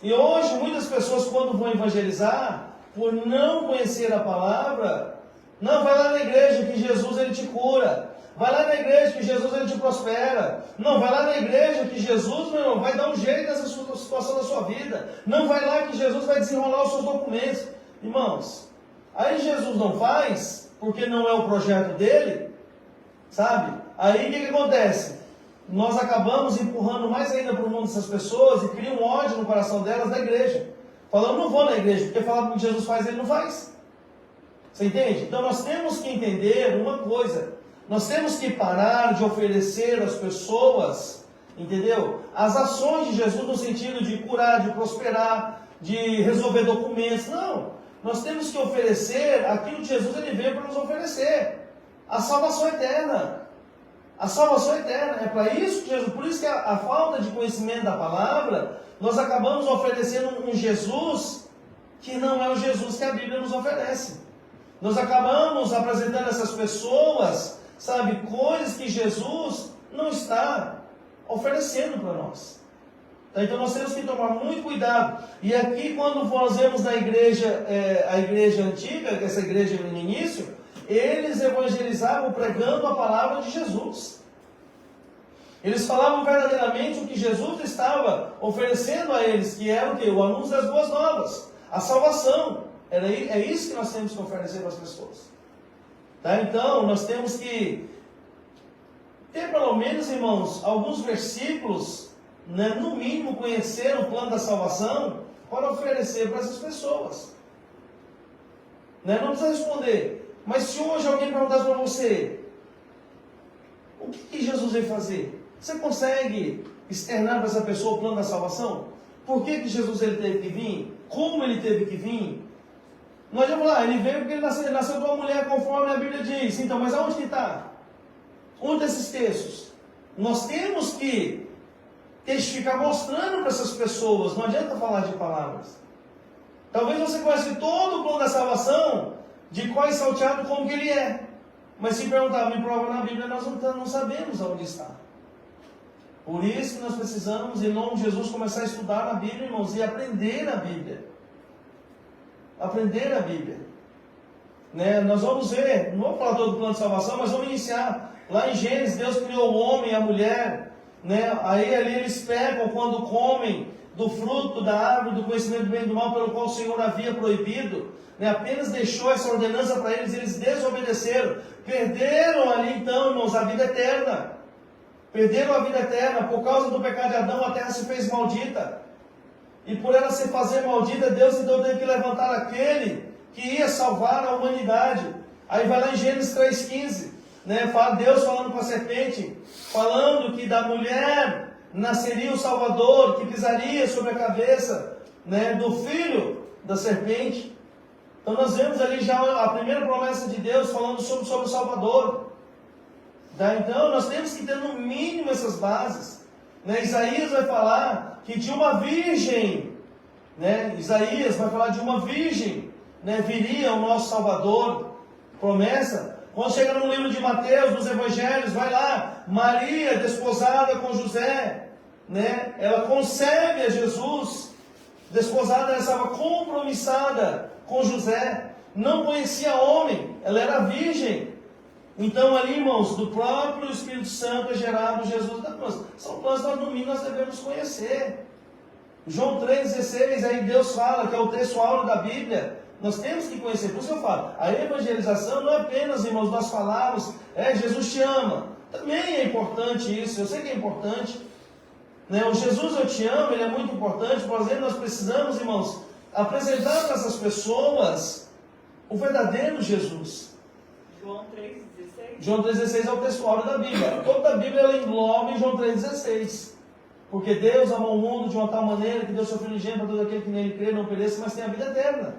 E hoje, muitas pessoas, quando vão evangelizar, por não conhecer a palavra, não, vai lá na igreja que Jesus ele te cura. Vai lá na igreja que Jesus ele te prospera. Não, vai lá na igreja que Jesus, meu irmão, vai dar um jeito nessa situação da sua vida. Não, vai lá que Jesus vai desenrolar os seus documentos. Irmãos, aí Jesus não faz, porque não é o projeto dele, sabe? Aí o que acontece? Nós acabamos empurrando mais ainda para o mundo dessas pessoas e cria um ódio no coração delas da igreja. Falando, não vou na igreja, porque falar que Jesus faz, ele não faz. Você entende? Então nós temos que entender uma coisa. Nós temos que parar de oferecer às pessoas, entendeu? As ações de Jesus no sentido de curar, de prosperar, de resolver documentos. Não. Nós temos que oferecer aquilo que Jesus ele veio para nos oferecer. A salvação eterna. A salvação eterna. É para isso que Jesus... Por isso que a falta de conhecimento da palavra, nós acabamos oferecendo um Jesus que não é o Jesus que a Bíblia nos oferece. Nós acabamos apresentando a essas pessoas, sabe, coisas que Jesus não está oferecendo para nós. Então nós temos que tomar muito cuidado. E aqui quando nós vemos na igreja, a igreja antiga, essa igreja no início, eles evangelizavam pregando a palavra de Jesus. Eles falavam verdadeiramente o que Jesus estava oferecendo a eles, que era o quê? O anúncio das boas novas, a salvação. É isso que nós temos que oferecer para as pessoas. Tá? Então, nós temos que ter pelo menos, irmãos, alguns versículos, né, no mínimo conhecer o plano da salvação, para oferecer para essas pessoas. Né? Não precisa responder. Mas se hoje alguém perguntasse para você, o que Jesus veio fazer? Você consegue externar para essa pessoa o plano da salvação? Por que Jesus ele teve que vir? Como ele teve que vir? Nós vamos lá, ele veio porque ele nasceu de uma mulher conforme a Bíblia diz. Então, mas aonde que está? Onde desses textos? Nós temos que testificar mostrando para essas pessoas. Não adianta falar de palavras. Talvez você conheça todo o plano da salvação, de qual é salteado como que ele é. Mas se perguntar, me prova na Bíblia, nós não sabemos aonde está. Por isso que nós precisamos, em nome de Jesus, começar a estudar a Bíblia, irmãos, e aprender a Bíblia. Aprender a Bíblia. Né? Nós vamos ver, não vou falar todo o plano de salvação, mas vamos iniciar. Lá em Gênesis, Deus criou o homem e a mulher. Né? Aí ali eles pecam quando comem do fruto da árvore do conhecimento do bem e do mal, pelo qual o Senhor havia proibido. Né? Apenas deixou essa ordenança para eles, eles desobedeceram. Perderam ali então, irmãos, a vida eterna. Perderam a vida eterna. Por causa do pecado de Adão, a terra se fez maldita. E por ela se fazer maldita, Deus então teve que levantar aquele que ia salvar a humanidade. Aí vai lá em Gênesis 3,15, né? Deus falando com a serpente, falando que da mulher nasceria o Salvador, que pisaria sobre a cabeça, né, do filho da serpente. Então nós vemos ali já a primeira promessa de Deus falando sobre o Salvador. Tá? Então nós temos que ter no mínimo essas bases. Né? Isaías vai falar que de uma virgem, né? Isaías vai falar de uma virgem, né? Viria o nosso Salvador, promessa. Quando chega no livro de Mateus, dos Evangelhos, vai lá, Maria desposada com José, né? Ela concebe a Jesus, desposada, ela estava compromissada com José, não conhecia homem, ela era virgem. Então ali, irmãos, do próprio Espírito Santo é gerado Jesus da cruz. São planos que nós, no mínimo, nós devemos conhecer. João 3,16, aí Deus fala, que é o texto áureo da Bíblia, nós temos que conhecer. Por isso que eu falo, a evangelização não é apenas, irmãos, nós falarmos, Jesus te ama. Também é importante isso, eu sei que é importante. Né? O Jesus eu te amo, ele é muito importante. Por exemplo, nós precisamos, irmãos, apresentar para essas pessoas o verdadeiro Jesus. João 3,16. João 3,16 é o texto áureo da Bíblia. Toda a Bíblia ela engloba em João 3,16. Porque Deus amou o mundo de uma tal maneira que deu seu Filho unigênito para todo aquele que nele crê, não pereça, mas tenha a vida eterna.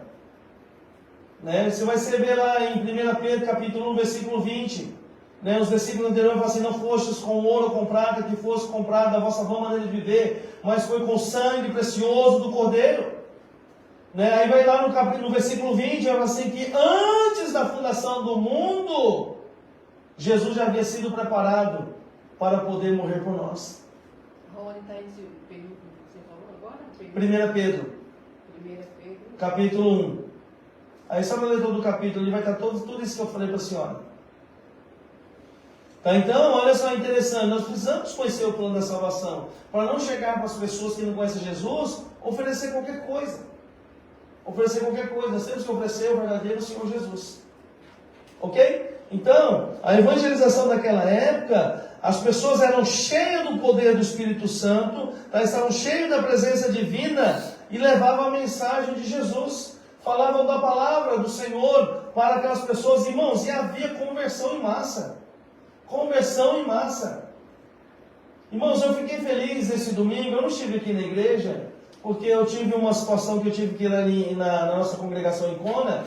Né? Você vai ver lá em 1 Pedro capítulo 1, versículo 20. Né? Os versículos anteriores falam assim: não fostes com ouro ou com prata que fosse comprado da vossa vã maneira de viver, mas foi com sangue precioso do Cordeiro. Né? Aí vai lá no versículo 20, vai assim que antes da fundação do mundo, Jesus já havia sido preparado para poder morrer por nós. Onde está esse período que você falou agora? 1 Pedro, 1 Pedro. capítulo 1. Aí só no leitor do capítulo, ele vai estar tudo isso que eu falei para a senhora. Tá, então, olha só, interessante, nós precisamos conhecer o plano da salvação, para não chegar para as pessoas que não conhecem Jesus, oferecer qualquer coisa. Oferecer qualquer coisa, nós temos que oferecer o verdadeiro Senhor Jesus. Ok? Então, a evangelização daquela época, as pessoas eram cheias do poder do Espírito Santo, estavam cheias da presença divina e levavam a mensagem de Jesus. Falavam da palavra do Senhor para aquelas pessoas, irmãos, e havia conversão em massa. Conversão em massa. Irmãos, eu fiquei feliz esse domingo, eu não estive aqui na igreja, porque eu tive uma situação que eu tive que ir ali na nossa congregação em Kona,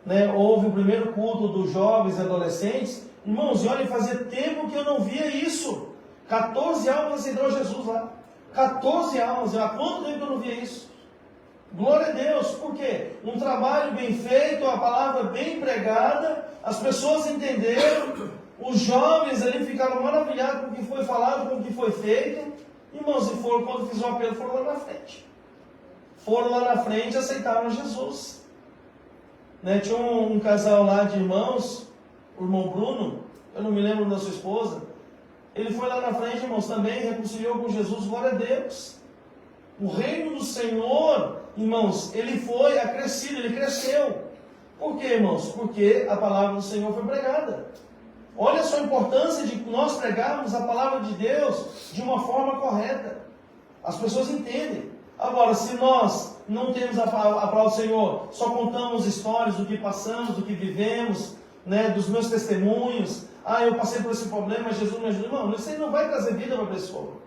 né? Houve o primeiro culto dos jovens e adolescentes. Irmãos, e olha, fazia tempo que eu não via isso. 14 almas aceitou Jesus lá. 14 almas, há quanto tempo eu não via isso? Glória a Deus, por quê? Um trabalho bem feito, a palavra bem pregada, as pessoas entenderam, os jovens ali ficaram maravilhados com o que foi falado, com o que foi feito. Irmãos, e foram, quando fiz o apelo, foram lá na frente. Foram lá na frente e aceitaram Jesus. Né? Tinha um casal lá de irmãos, o irmão Bruno, eu não me lembro da sua esposa, ele foi lá na frente, irmãos, também reconciliou com Jesus, glória a Deus. O reino do Senhor, irmãos, ele foi acrescido, ele cresceu. Por quê, irmãos? Porque a palavra do Senhor foi pregada. Olha só a importância de nós pregarmos a palavra de Deus de uma forma correta. As pessoas entendem. Agora, se nós não temos a palavra do Senhor, só contamos histórias do que passamos, do que vivemos, né, dos meus testemunhos. Eu passei por esse problema, Jesus me ajudou. Irmão, isso aí não vai trazer vida para a pessoa.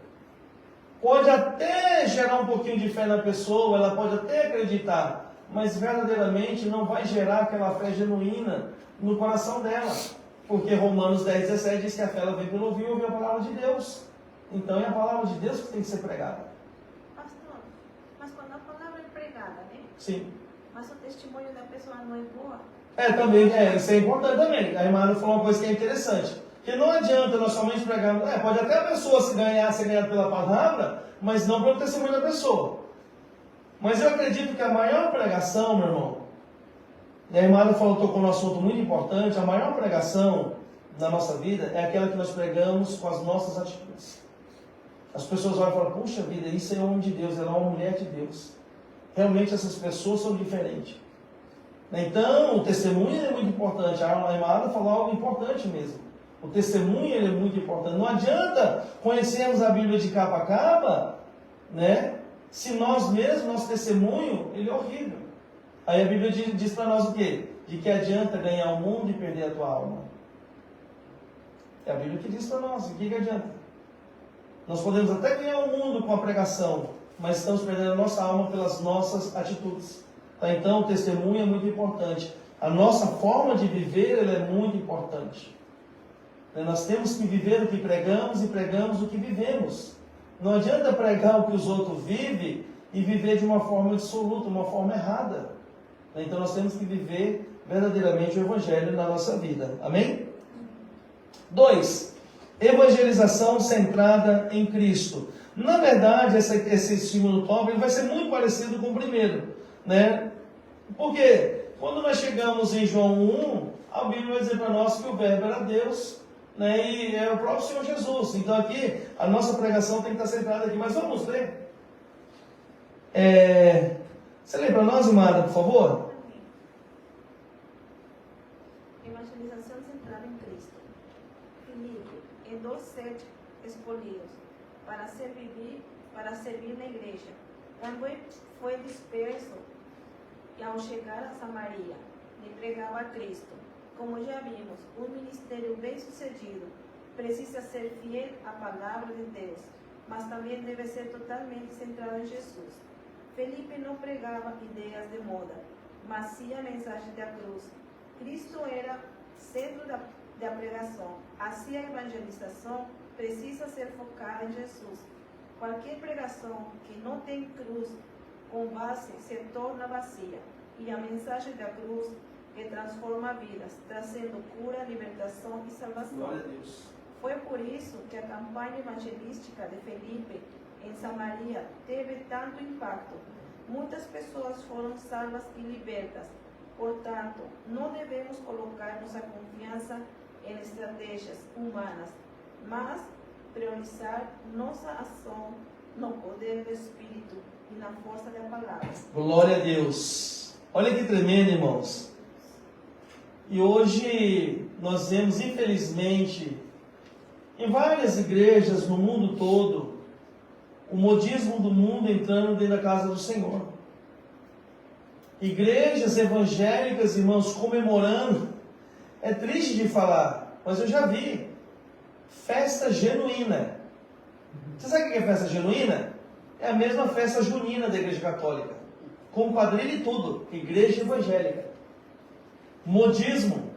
Pode até gerar um pouquinho de fé na pessoa, ela pode até acreditar, mas verdadeiramente não vai gerar aquela fé genuína no coração dela. Porque Romanos 10,17 diz que a fé ela vem pelo ouvir a palavra de Deus. Então é a palavra de Deus que tem que ser pregada. Pastor, mas quando a palavra é pregada, né? Sim. Mas o testemunho da pessoa não é boa. Também, isso é importante também. A irmã falou uma coisa que é interessante. Que não adianta nós somente pregarmos. Pode até a pessoa ser ganhada pela palavra, mas não pelo testemunho da pessoa. Mas eu acredito que a maior pregação, meu irmão, e a irmã tocou num assunto muito importante, a maior pregação da nossa vida é aquela que nós pregamos com as nossas atitudes. As pessoas vão falar, puxa vida, isso é um homem de Deus, ela é uma mulher de Deus. Realmente essas pessoas são diferentes. Então, o testemunho é muito importante. A irmã falou algo importante mesmo. O testemunho ele é muito importante. Não adianta conhecermos a Bíblia de capa a capa, né? Se nós mesmos, nosso testemunho, ele é horrível. Aí a Bíblia diz para nós o quê? De que adianta ganhar o mundo e perder a tua alma. É a Bíblia que diz para nós, o que adianta? Nós podemos até ganhar o mundo com a pregação, mas estamos perdendo a nossa alma pelas nossas atitudes. Tá? Então, o testemunho é muito importante. A nossa forma de viver ela é muito importante. Nós temos que viver o que pregamos e pregamos o que vivemos. Não adianta pregar o que os outros vivem e viver de uma forma absoluta, uma forma errada. Então nós temos que viver verdadeiramente o Evangelho na nossa vida. Amém? 2. Evangelização centrada em Cristo. Na verdade, esse segundo tópico ele vai ser muito parecido com o primeiro, né? Porque quando nós chegamos em João 1, a Bíblia vai dizer para nós que o Verbo era Deus, né? E é o próprio Senhor Jesus. Então aqui, a nossa pregação tem que estar centrada aqui. Mas vamos ler. Você lê para nós, Amada, por favor? Evangelização centrada em Cristo. Filipe, enviou 7 escolhidos para servir na igreja. Também foi disperso e ao chegar a Samaria, lhe pregava a Cristo. Como já vimos, um ministério bem-sucedido precisa ser fiel à palavra de Deus, mas também deve ser totalmente centrado em Jesus. Felipe não pregava ideias de moda, mas sim a mensagem da cruz. Cristo era centro da pregação. Assim, a evangelização precisa ser focada em Jesus. Qualquer pregação que não tem cruz com base se torna vazia, e a mensagem da cruz que transforma vidas, trazendo cura, libertação e salvação. Glória a Deus. Foi por isso que a campanha evangelística de Felipe em Samaria teve tanto impacto. Muitas pessoas foram salvas e libertas. Portanto, não devemos colocar nossa confiança em estratégias humanas, mas priorizar nossa ação no poder do Espírito e na força da palavra. Glória a Deus. Olha que tremendo, irmãos. E hoje nós vemos, infelizmente, em várias igrejas no mundo todo, o modismo do mundo entrando dentro da casa do Senhor. Igrejas evangélicas, irmãos, comemorando. É triste de falar, mas eu já vi. Festa genuína. Você sabe o que é festa genuína? É a mesma festa junina da Igreja Católica. Com quadrilha e tudo. Igreja evangélica. Modismo.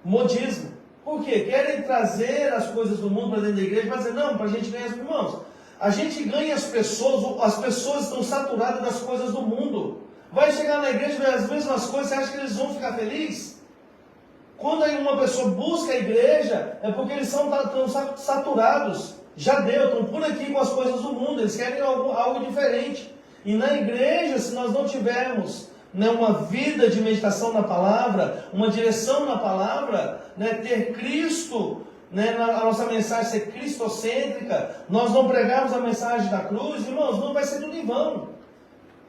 Modismo. Por quê? Querem trazer as coisas do mundo para dentro da igreja, mas dizer, não, para a gente ganhar os irmãos. A gente ganha as pessoas estão saturadas das coisas do mundo. Vai chegar na igreja e ver as mesmas coisas, você acha que eles vão ficar felizes? Quando aí uma pessoa busca a igreja, é porque eles estão saturados. Já deu, estão por aqui com as coisas do mundo, eles querem algo diferente. E na igreja, se nós não tivermos uma vida de meditação na palavra, uma direção na palavra, ter Cristo, a nossa mensagem ser cristocêntrica, nós não pregarmos a mensagem da cruz, irmãos, não vai ser tudo em vão.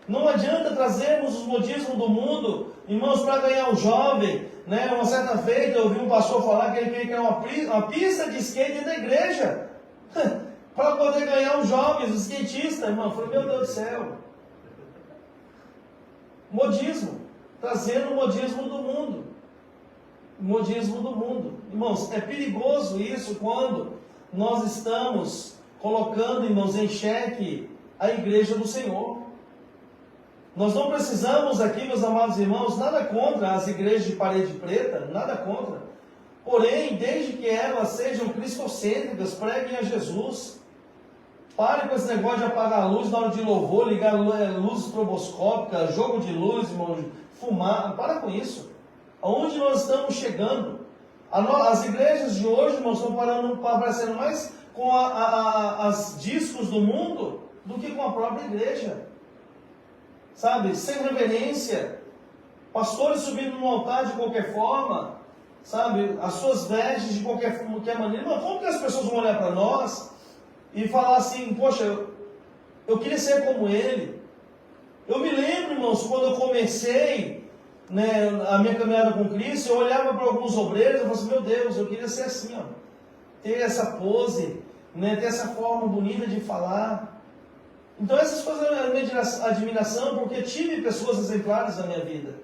Não adianta trazermos os modismos do mundo, irmãos, para ganhar o jovem. Uma certa feita eu ouvi um pastor falar que ele queria criar uma pista de skate dentro da igreja, para poder ganhar os jovens, os skatistas, irmão. Eu falei, meu Deus do céu. Modismo, trazendo o modismo do mundo. O modismo do mundo. Irmãos, é perigoso isso quando nós estamos colocando, irmãos, em xeque a igreja do Senhor. Nós não precisamos aqui, meus amados irmãos, nada contra as igrejas de parede preta, nada contra. Porém, desde que elas sejam cristocêntricas, preguem a Jesus. Pare com esse negócio de apagar a luz na hora de louvor, ligar luz estroboscópica, jogo de luz, irmão, fumar. Para com isso. Aonde nós estamos chegando? As igrejas de hoje, irmãos, estão parecendo mais com as discos do mundo do que com a própria igreja. Sabe? Sem reverência. Pastores subindo no altar de qualquer forma. Sabe? As suas vestes de qualquer maneira. Irmão, como que as pessoas vão olhar para nós e falar assim, poxa, eu queria ser como ele. Eu me lembro, irmãos, quando eu comecei a minha caminhada com Cristo, eu olhava para alguns obreiros e falava assim, meu Deus, eu queria ser assim, ó, ter essa pose, ter essa forma bonita de falar. Então essas coisas eram minha admiração, porque tive pessoas exemplares na minha vida.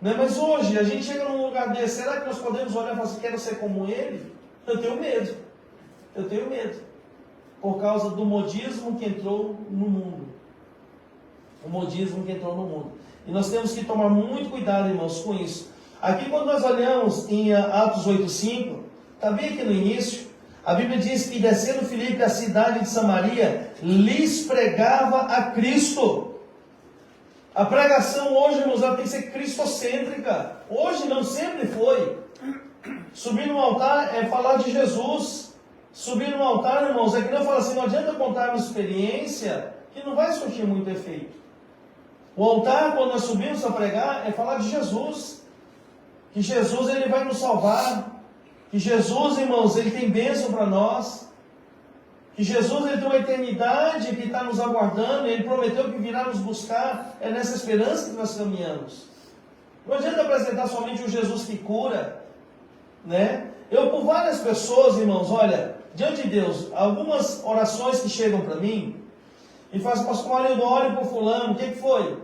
Mas hoje, a gente chega num lugar desse, será que nós podemos olhar e falar assim, quero ser como ele? Eu tenho medo. Eu tenho medo. Por causa do modismo que entrou no mundo. O modismo que entrou no mundo. E nós temos que tomar muito cuidado, irmãos, com isso. Aqui, quando nós olhamos em Atos 8:5, está bem aqui no início, A Bíblia diz que descendo Filipe à cidade de Samaria, lhes pregava a Cristo. A pregação hoje, irmãos, ela tem que ser cristocêntrica. Hoje não sempre foi. Subir no altar é falar de Jesus. Subir no altar, irmãos, é que não fala assim, não adianta contar uma experiência que não vai surtir muito efeito. O altar, quando nós subimos a pregar, é falar de Jesus. Que Jesus, ele vai nos salvar. Que Jesus, irmãos, ele tem bênção para nós. Que Jesus, ele tem uma eternidade que está nos aguardando. Ele prometeu que virá nos buscar. É nessa esperança que nós caminhamos. Não adianta apresentar somente um Jesus que cura, né? Eu, por várias pessoas, irmãos, olha, diante de Deus, algumas orações que chegam para mim, e fazem, pastor Marildo, ore por fulano, o que foi?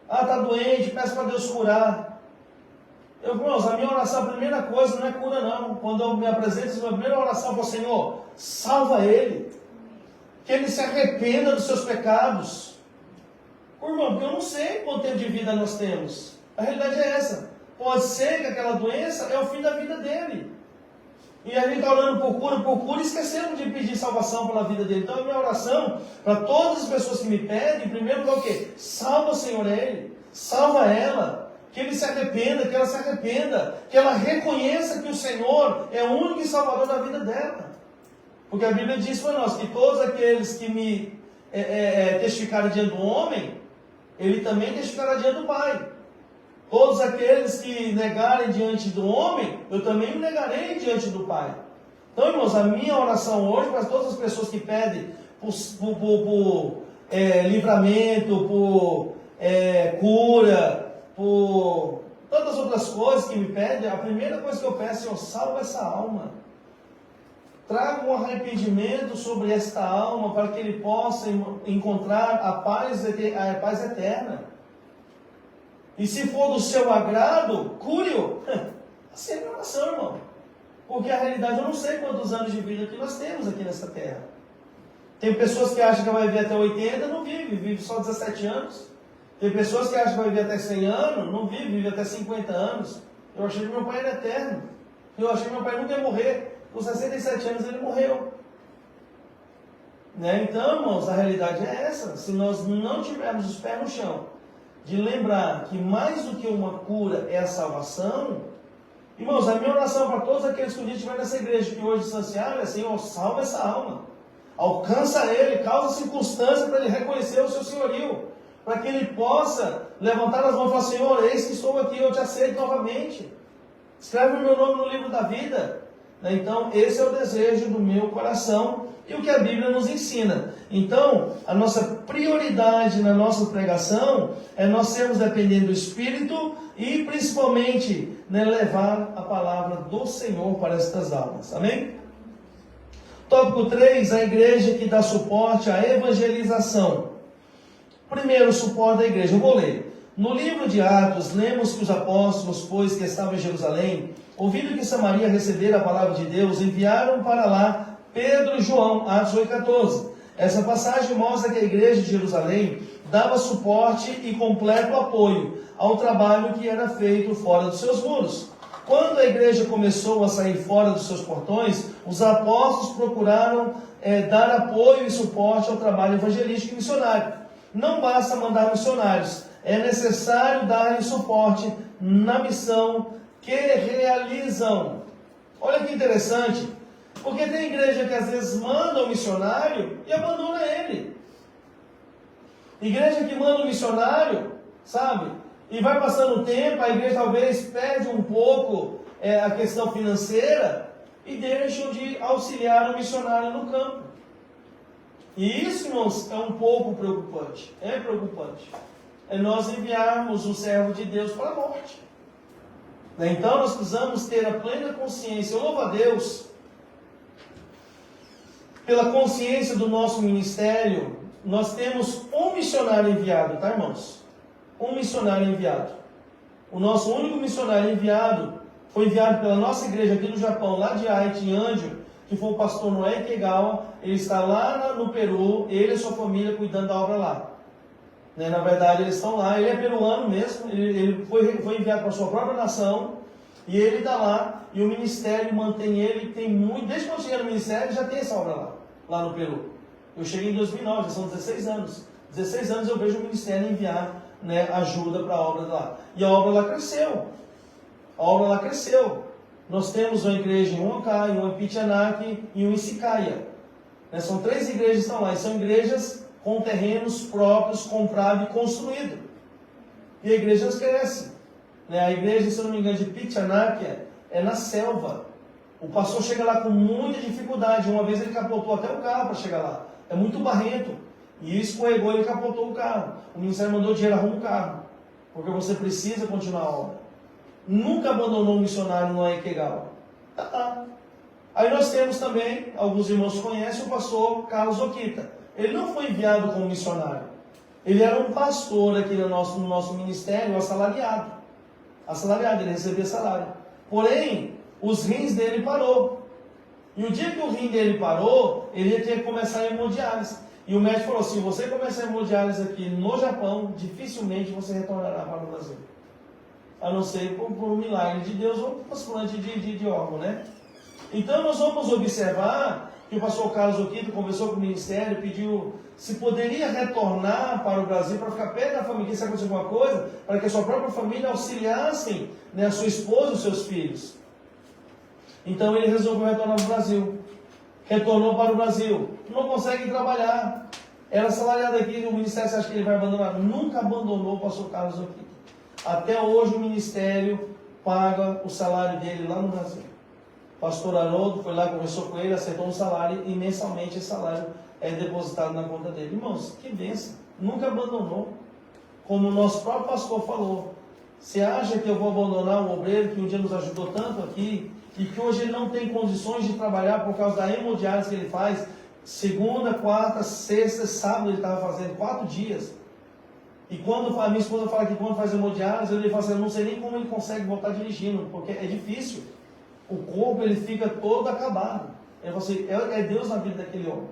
Ah, está doente, peço para Deus curar. Irmãos, a minha oração, a primeira coisa não é cura não. Quando eu me apresento, a primeira oração para o Senhor, salva ele. Que ele se arrependa dos seus pecados. Irmão, porque eu não sei quanto tempo de vida nós temos. A realidade é essa. Pode ser que aquela doença é o fim da vida dele. E a gente está orando por cura, e esquecemos de pedir salvação pela vida dele. Então a minha oração, para todas as pessoas que me pedem, em primeiro lugar o quê? Salva, Senhor, ele. Salva ela. Que ele se arrependa, que ela se arrependa. Que ela reconheça que o Senhor é o único e salvador da vida dela. Porque a Bíblia diz para nós que todos aqueles que me testificarem diante do homem, ele também testificará diante do Pai. Todos aqueles que negarem diante do homem, eu também me negarei diante do Pai. Então, irmãos, a minha oração hoje para todas as pessoas que pedem por livramento, por cura, por tantas outras coisas que me pedem, a primeira coisa que eu peço é, Senhor, salva essa alma. Traga um arrependimento sobre esta alma para que ele possa encontrar a paz eterna. E se for do seu agrado, cure-o. Assim é a minha oração, irmão. Porque a realidade, eu não sei quantos anos de vida que nós temos aqui nessa terra. Tem pessoas que acham que vai viver até 80, não vive só 17 anos. Tem pessoas que acham que vai viver até 100 anos, não vive até 50 anos. Eu achei que meu pai era eterno. Eu achei que meu pai nunca ia morrer. Com 67 anos ele morreu. Né? Então, irmãos, a realidade é essa. Se nós não tivermos os pés no chão, de lembrar que mais do que uma cura é a salvação, irmãos, a minha oração para todos aqueles que um dia estiverem nessa igreja que hoje distanciaram é, Senhor, salva essa alma. Alcança ele, causa circunstância para ele reconhecer o seu senhorio. Para que ele possa levantar as mãos e falar, Senhor, eis que estou aqui, eu te aceito novamente. Escreve o meu nome no livro da vida. Então, esse é o desejo do meu coração e o que a Bíblia nos ensina. Então, a nossa prioridade na nossa pregação é nós sermos dependentes do Espírito e, principalmente, levar a palavra do Senhor para estas almas. Amém? Tópico 3, a igreja que dá suporte à evangelização. Primeiro, o suporte da igreja. Eu vou ler. No livro de Atos, lemos que os apóstolos, pois que estavam em Jerusalém, ouvindo que Samaria recebera a palavra de Deus, enviaram para lá Pedro e João, Atos 8,14. Essa passagem mostra que a igreja de Jerusalém dava suporte e completo apoio ao trabalho que era feito fora dos seus muros. Quando a igreja começou a sair fora dos seus portões, os apóstolos procuraram dar apoio e suporte ao trabalho evangelístico e missionário. Não basta mandar missionários, é necessário dar suporte na missão que realizam. Olha que interessante, porque tem igreja que às vezes manda um missionário e abandona ele. Igreja que manda um missionário, sabe? E vai passando o tempo, a igreja talvez perde um pouco a questão financeira e deixam de auxiliar o missionário no campo. E isso, irmãos, é um pouco preocupante. É preocupante. É nós enviarmos um servo de Deus para a morte. Então nós precisamos ter a plena consciência. Eu louvo a Deus pela consciência do nosso ministério. Nós temos um missionário enviado, tá, irmãos? Um missionário enviado. O nosso único missionário enviado foi enviado pela nossa igreja aqui no Japão, lá de Aichi, Anjo, que foi o pastor Noé Kegawa. Ele está lá no Peru, ele e sua família cuidando da obra lá. Na verdade, eles estão lá, ele é peruano mesmo, ele foi enviado para a sua própria nação, E ele está lá, e o ministério mantém ele, tem muito, desde quando eu cheguei no ministério, já tem essa obra lá no Peru. Eu cheguei em 2009, já são 16 anos. 16 anos eu vejo o ministério enviar, né, ajuda para a obra lá. E a obra lá cresceu. A obra lá cresceu. Nós temos uma igreja em Huancai, uma em Pitianac e uma em Sicaia. Né, são 3 igrejas que estão lá, e são igrejas com terrenos próprios, comprado e construído. E a igreja cresce. Né, a igreja, se eu não me engano, de Pitianac é na selva. O pastor chega lá com muita dificuldade. Uma vez ele capotou até o carro para chegar lá. É muito barrento. E escorregou e ele capotou o carro. O ministério mandou dinheiro, arruma o carro. Porque você precisa continuar a obra. Nunca abandonou um missionário no Aekegal. Tá. Aí nós temos também, alguns irmãos conhecem, o pastor Carlos Okita. Ele não foi enviado como missionário. Ele era um pastor aqui no nosso ministério, assalariado. Assalariado, ele recebia salário. Porém, os rins dele parou. E o dia que o rim dele parou, ele ia ter que começar a hemodiálise. E o médico falou, se você começar a hemodiálise aqui no Japão, dificilmente você retornará para o Brasil. A não ser por um milagre de Deus ou por transplante de órgão, né? Então nós vamos observar que o pastor Carlos Okito conversou com o ministério, pediu se poderia retornar para o Brasil para ficar perto da família, se acontecer alguma coisa, para que a sua própria família auxiliassem, né, a sua esposa e os seus filhos. Então ele resolveu retornar para o Brasil. Retornou para o Brasil. Não consegue trabalhar. Era assalariado aqui, o ministério, você acha que ele vai abandonar? Nunca abandonou o pastor Carlos Okito. Até hoje o ministério paga o salário dele lá no Brasil. O pastor Haroldo foi lá, conversou com ele, aceitou um salário e mensalmente esse salário é depositado na conta dele. Irmãos, que bênção. Nunca abandonou. Como o nosso próprio pastor falou. Você acha que eu vou abandonar o obreiro que um dia nos ajudou tanto aqui e que hoje ele não tem condições de trabalhar por causa da hemodiálise que ele faz? Segunda, quarta, sexta, sábado ele estava fazendo 4 dias. E quando a minha esposa fala que quando faz hemodiálise, ele fala assim, eu não sei nem como ele consegue voltar dirigindo, porque é difícil. O corpo ele fica todo acabado. Ele fala assim, é Deus na vida daquele homem.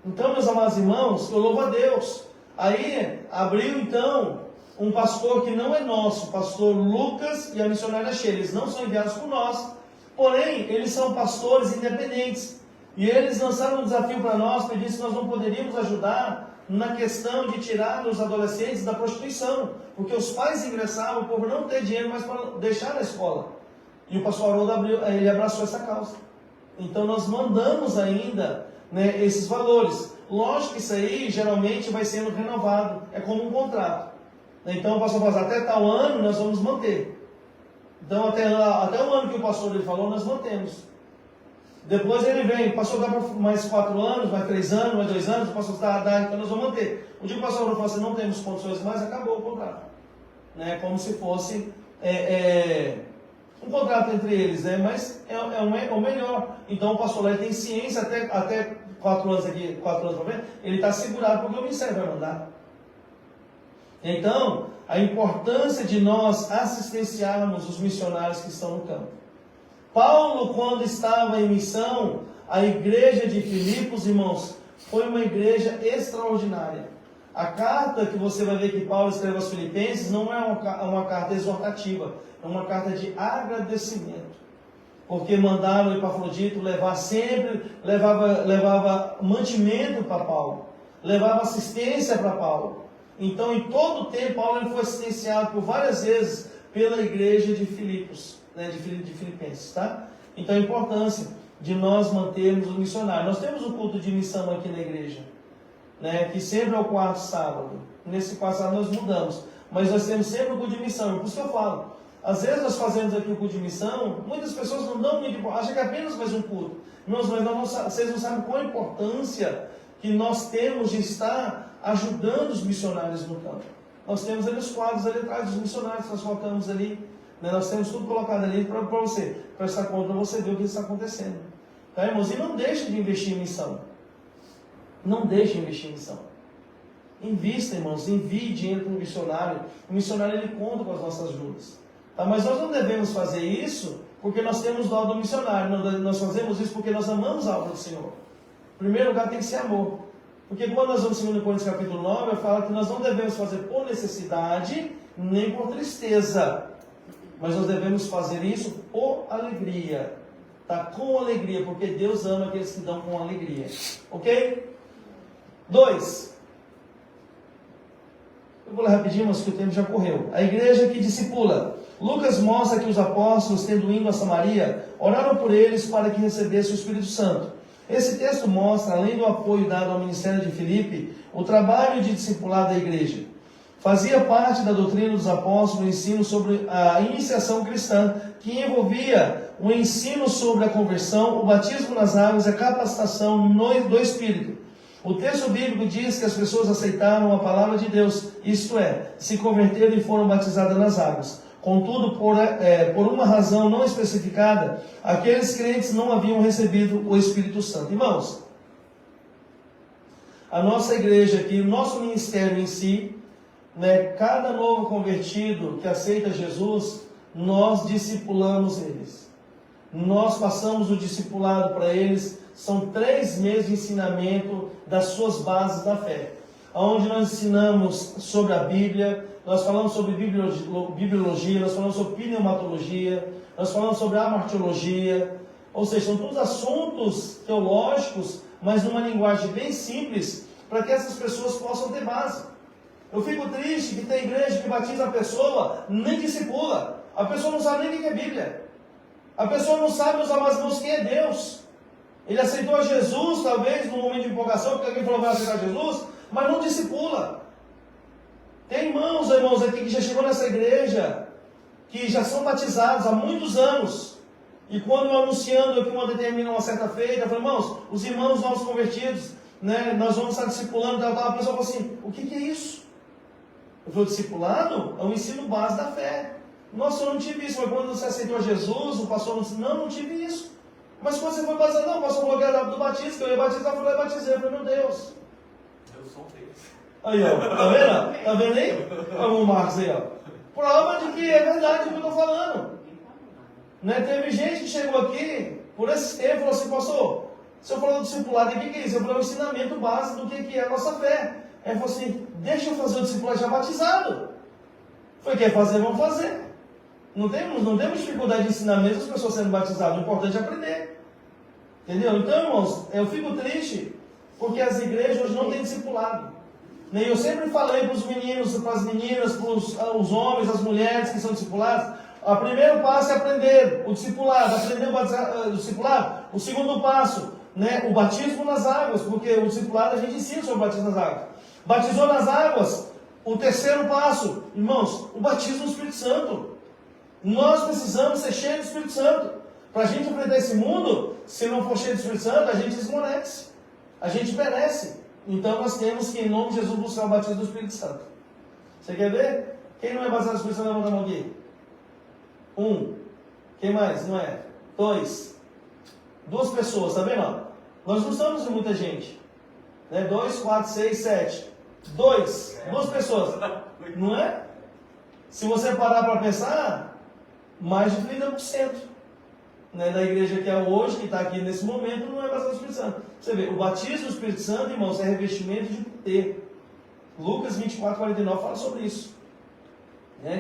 Então, meus amados irmãos, eu louvo a Deus. Aí abriu então um pastor que não é nosso, o pastor Lucas e a missionária Sheila. Eles não são enviados por nós, porém eles são pastores independentes. E eles lançaram um desafio para nós, pedindo se nós não poderíamos ajudar na questão de tirar os adolescentes da prostituição, porque os pais ingressavam por não ter dinheiro mais para deixar a escola. E o pastor Haroldo ele abraçou essa causa. Então nós mandamos ainda, né, esses valores. Lógico que isso aí geralmente vai sendo renovado, é como um contrato. Então o pastor fala, até tal ano nós vamos manter. Então até o ano que o pastor ele falou, nós mantemos. Depois ele vem, o pastor dá para mais 4 anos, mais 3 anos, mais 2 anos, o pastor dá, então nós vamos manter. O dia que o pastor falou assim, não temos condições mais, acabou o contrato. Né? Como se fosse um contrato entre eles, né? Mas é o melhor. Então o pastor lá tem ciência até 4 anos aqui, 4 anos para frente, ele está segurado porque o ministério vai mandar. Então, a importância de nós assistenciarmos os missionários que estão no campo. Paulo, quando estava em missão, a igreja de Filipos, irmãos, foi uma igreja extraordinária. A carta que você vai ver que Paulo escreveu aos Filipenses não é uma carta exortativa, é uma carta de agradecimento. Porque mandaram o Epafrodito levava mantimento para Paulo, levava assistência para Paulo. Então, em todo o tempo, Paulo ele foi assistenciado por várias vezes pela igreja de Filipos, né, de Filipenses, tá? Então, a importância de nós mantermos o missionário. Nós temos um culto de missão aqui na igreja, né, que sempre é o 4º sábado. Nesse 4º sábado nós mudamos, mas nós temos sempre o culto de missão. Por isso que eu falo, às vezes nós fazemos aqui o culto de missão, muitas pessoas não dão muito importância, acham que é apenas mais um culto. Mas vocês não sabem qual a importância que nós temos de estar ajudando os missionários no campo. Nós temos ali os quadros ali atrás dos missionários, nós colocamos ali, né, nós temos tudo colocado ali para você, para estar contra você ver o que está acontecendo. Tá, irmãos? E não deixe de investir em missão. Não deixe de investir em missão. Invista, irmãos, envie dinheiro para o missionário. O missionário ele conta com as nossas ajudas. Tá? Mas nós não devemos fazer isso porque nós temos dó do missionário. Nós fazemos isso porque nós amamos a obra do Senhor. Em primeiro lugar tem que ser amor. Porque quando nós vamos em 2 Coríntios capítulo 9, fala que nós não devemos fazer por necessidade, nem por tristeza. Mas nós devemos fazer isso por alegria. Tá? Com alegria, porque Deus ama aqueles que dão com alegria. Ok? 2. Eu vou ler rapidinho, mas que o tempo já correu. A igreja que discipula. Lucas mostra que os apóstolos, tendo ido a Samaria, oraram por eles para que recebessem o Espírito Santo. Esse texto mostra, além do apoio dado ao ministério de Filipe, o trabalho de discipulado da igreja. Fazia parte da doutrina dos apóstolos o ensino sobre a iniciação cristã, que envolvia o ensino sobre a conversão, o batismo nas águas e a capacitação do Espírito. O texto bíblico diz que as pessoas aceitaram a palavra de Deus, isto é, se converteram e foram batizadas nas águas. Contudo, por uma razão não especificada, aqueles crentes não haviam recebido o Espírito Santo. Irmãos, a nossa igreja aqui, o nosso ministério em si, cada novo convertido que aceita Jesus, nós discipulamos eles. Nós passamos o discipulado para eles. São 3 meses de ensinamento das suas bases da fé, onde nós ensinamos sobre a Bíblia, nós falamos sobre bibliologia, nós falamos sobre pneumatologia, nós falamos sobre amartiologia, ou seja, são todos assuntos teológicos, mas numa linguagem bem simples, para que essas pessoas possam ter base. Eu fico triste que tem igreja que batiza a pessoa, nem discipula. A pessoa não sabe nem o que é Bíblia. A pessoa não sabe, meus amados irmãos, quem é Deus. Ele aceitou a Jesus, talvez, num momento de empolgação, porque alguém falou que vai aceitar Jesus, mas não discipula. Tem irmãos aqui que já chegou nessa igreja, que já são batizados há muitos anos. E quando eu anunciando aqui uma certa feita, eu falei, irmãos, os irmãos novos convertidos, nós vamos estar discipulando, a pessoa falou assim, o que é isso? Eu falei, discipulado é um ensino base da fé. Nossa, eu não tive isso, mas quando você aceitou Jesus, o pastor não disse, não tive isso. Mas quando você foi batizado, não, o pastor falou que era do batismo, que eu ia batizar, eu fui lá e batizei. Eu falei, meu Deus. Eu sou um deles. Aí, ó, tá vendo? Tá vendo aí? Olha o Marcos aí, ó. Prova de que é verdade o que eu estou falando. Teve gente que chegou aqui, por esse tempo, e falou assim, pastor, se eu falar do discipulado, o que é isso? Eu falei, é um ensinamento básico do que é a nossa fé. Aí ele falou assim, deixa eu fazer o discipulado já batizado. Foi, quer fazer, vamos fazer. Não temos dificuldade de ensinar mesmo as pessoas sendo batizadas. O importante é aprender. Entendeu? Então, irmãos, eu fico triste porque as igrejas hoje não têm discipulado. Eu sempre falei para os meninos, para as meninas, para os homens, as mulheres que são discipulados, o primeiro passo é aprender o discipulado, aprender o discipulado. O segundo passo, o batismo nas águas, porque o discipulado a gente ensina sobre o batismo nas águas. Batizou nas águas, o terceiro passo, irmãos, o batismo no Espírito Santo. Nós precisamos ser cheios do Espírito Santo. Para a gente enfrentar esse mundo, se não for cheio do Espírito Santo, a gente desmorece. A gente perece. Então nós temos que, em nome de Jesus, buscar o batismo do Espírito Santo. Você quer ver? Quem não é batizado no Espírito Santo, levanta a mão aqui. 1. Quem mais? Não é? 2. 2 pessoas, tá vendo? Nós não estamos em muita gente. 2, 4, 6, 7. 2 pessoas. Não é? Se você parar para pensar, mais de 30% da igreja que é hoje, que está aqui nesse momento, não é batizado no Espírito Santo. Você vê, o batismo do Espírito Santo, irmãos, é revestimento de poder. Lucas 24, 49 fala sobre isso.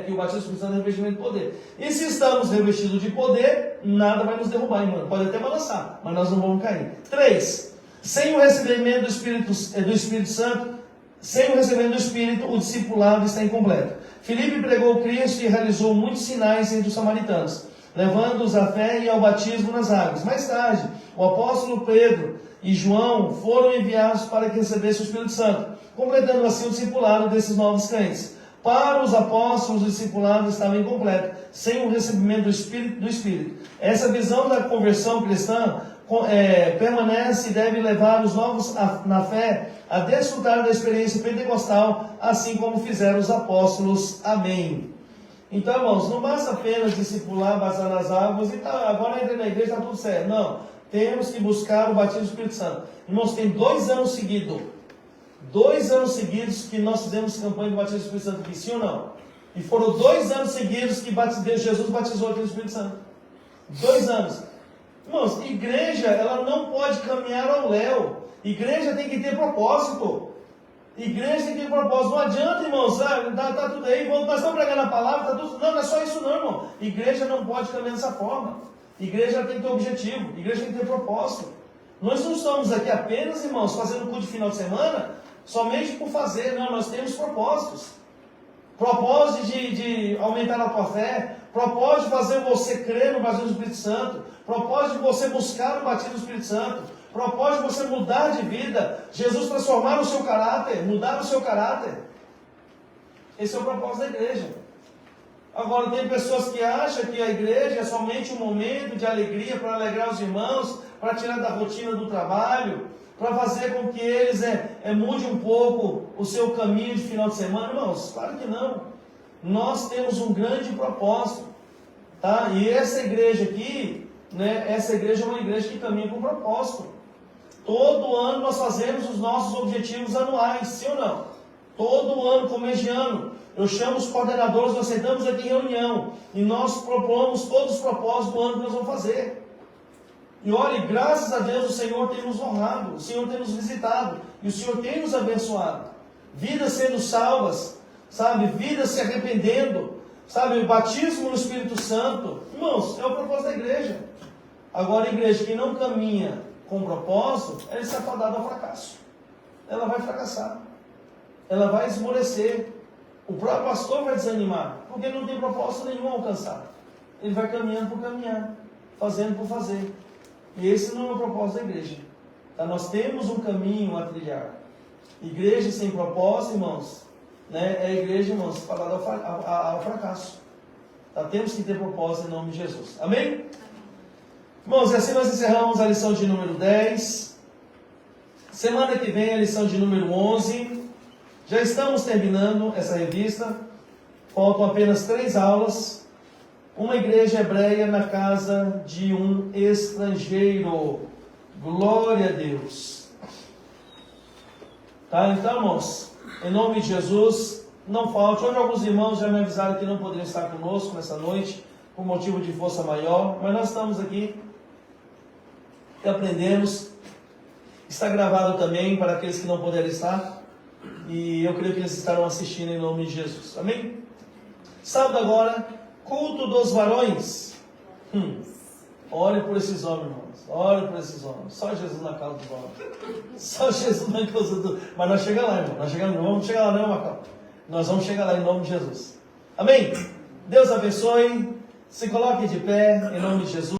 Que o batismo do Espírito Santo é revestimento de poder. E se estamos revestidos de poder, nada vai nos derrubar, irmão. Pode até balançar, mas nós não vamos cair. 3. Sem o recebimento do Espírito Santo, sem o recebimento do Espírito, o discipulado está incompleto. Filipe pregou Cristo e realizou muitos sinais entre os samaritanos, levando-os à fé e ao batismo nas águas. Mais tarde, o apóstolo Pedro e João foram enviados para que recebessem o Espírito Santo, completando assim o discipulado desses novos crentes. Para os apóstolos, o discipulado estava incompleto, sem o recebimento do Espírito. Essa visão da conversão cristã permanece e deve levar os novos na fé a desfrutar da experiência pentecostal, assim como fizeram os apóstolos. Amém. Então, irmãos, não basta apenas discipular, batizar nas águas e agora entra na igreja, está tudo certo. Não, temos que buscar o batismo do Espírito Santo. Irmãos, tem 2 anos seguidos. 2 anos seguidos que nós fizemos campanha do batismo do Espírito Santo aqui, sim ou não? E foram 2 anos seguidos que Jesus batizou aqui no Espírito Santo. 2 anos. Irmãos, igreja, ela não pode caminhar ao léu. Igreja tem que ter propósito. Igreja tem propósito. Não adianta, irmãos, tá tudo aí, nós estamos pregando a palavra, tá tudo. Não é só isso não, irmão. Igreja não pode caminhar dessa forma. Igreja tem que ter objetivo, igreja tem que ter propósito. Nós não estamos aqui apenas, irmãos, fazendo culto de final de semana, somente por fazer. Não, nós temos propósitos. Propósito de aumentar a tua fé, propósito de fazer você crer no batismo do Espírito Santo, propósito de você buscar o batismo do Espírito Santo, propósito de você mudar de vida, Jesus transformar o seu caráter, mudar o seu caráter. Esse é o propósito da igreja. Agora, tem pessoas que acham que a igreja é somente um momento de alegria para alegrar os irmãos, para tirar da rotina do trabalho, para fazer com que eles mude um pouco o seu caminho de final de semana. Irmãos, claro que não. Nós temos um grande propósito. Tá? E essa igreja aqui, né, essa igreja é uma igreja que caminha com propósito. Todo ano nós fazemos os nossos objetivos anuais, sim ou não? Todo ano, começo de ano, eu chamo os coordenadores, nós sentamos aqui em reunião e nós propomos todos os propósitos do ano que nós vamos fazer. E olha, graças a Deus o Senhor tem nos honrado, o Senhor tem nos visitado e o Senhor tem nos abençoado. Vidas sendo salvas, sabe? Vidas se arrependendo, sabe? Batismo no Espírito Santo. Irmãos, é o propósito da igreja. Agora, a igreja que não caminha com propósito, ela está fadada ao fracasso. Ela vai fracassar. Ela vai esmorecer. O próprio pastor vai desanimar, porque ele não tem propósito nenhum a alcançar. Ele vai caminhando por caminhar, fazendo por fazer. E esse não é o propósito da igreja. Tá? Nós temos um caminho a trilhar. Igreja sem propósito, irmãos, né, é a igreja, irmãos, fadada ao fracasso. Tá? Temos que ter propósito em nome de Jesus. Amém? Irmãos, e assim nós encerramos a lição de número 10. Semana que vem a lição de número 11. Já estamos terminando essa revista. Faltam apenas 3 aulas. Uma igreja hebreia na casa de um estrangeiro. Glória a Deus. Tá? Então, irmãos, em nome de Jesus, não falte. Hoje alguns irmãos já me avisaram que não poderiam estar conosco nessa noite, por motivo de força maior. Mas nós estamos aqui e aprendemos. Está gravado também para aqueles que não puderem estar. E eu creio que eles estarão assistindo em nome de Jesus. Amém? Sábado agora, culto dos varões. Ore por esses homens, irmãos. Ore por esses homens. Só Jesus na causa dos homens. Só Jesus na causa dos... Mas nós chegamos lá, irmão. Não vamos chegar lá não, Macau. Nós vamos chegar lá em nome de Jesus. Amém? Deus abençoe. Se coloque de pé em nome de Jesus.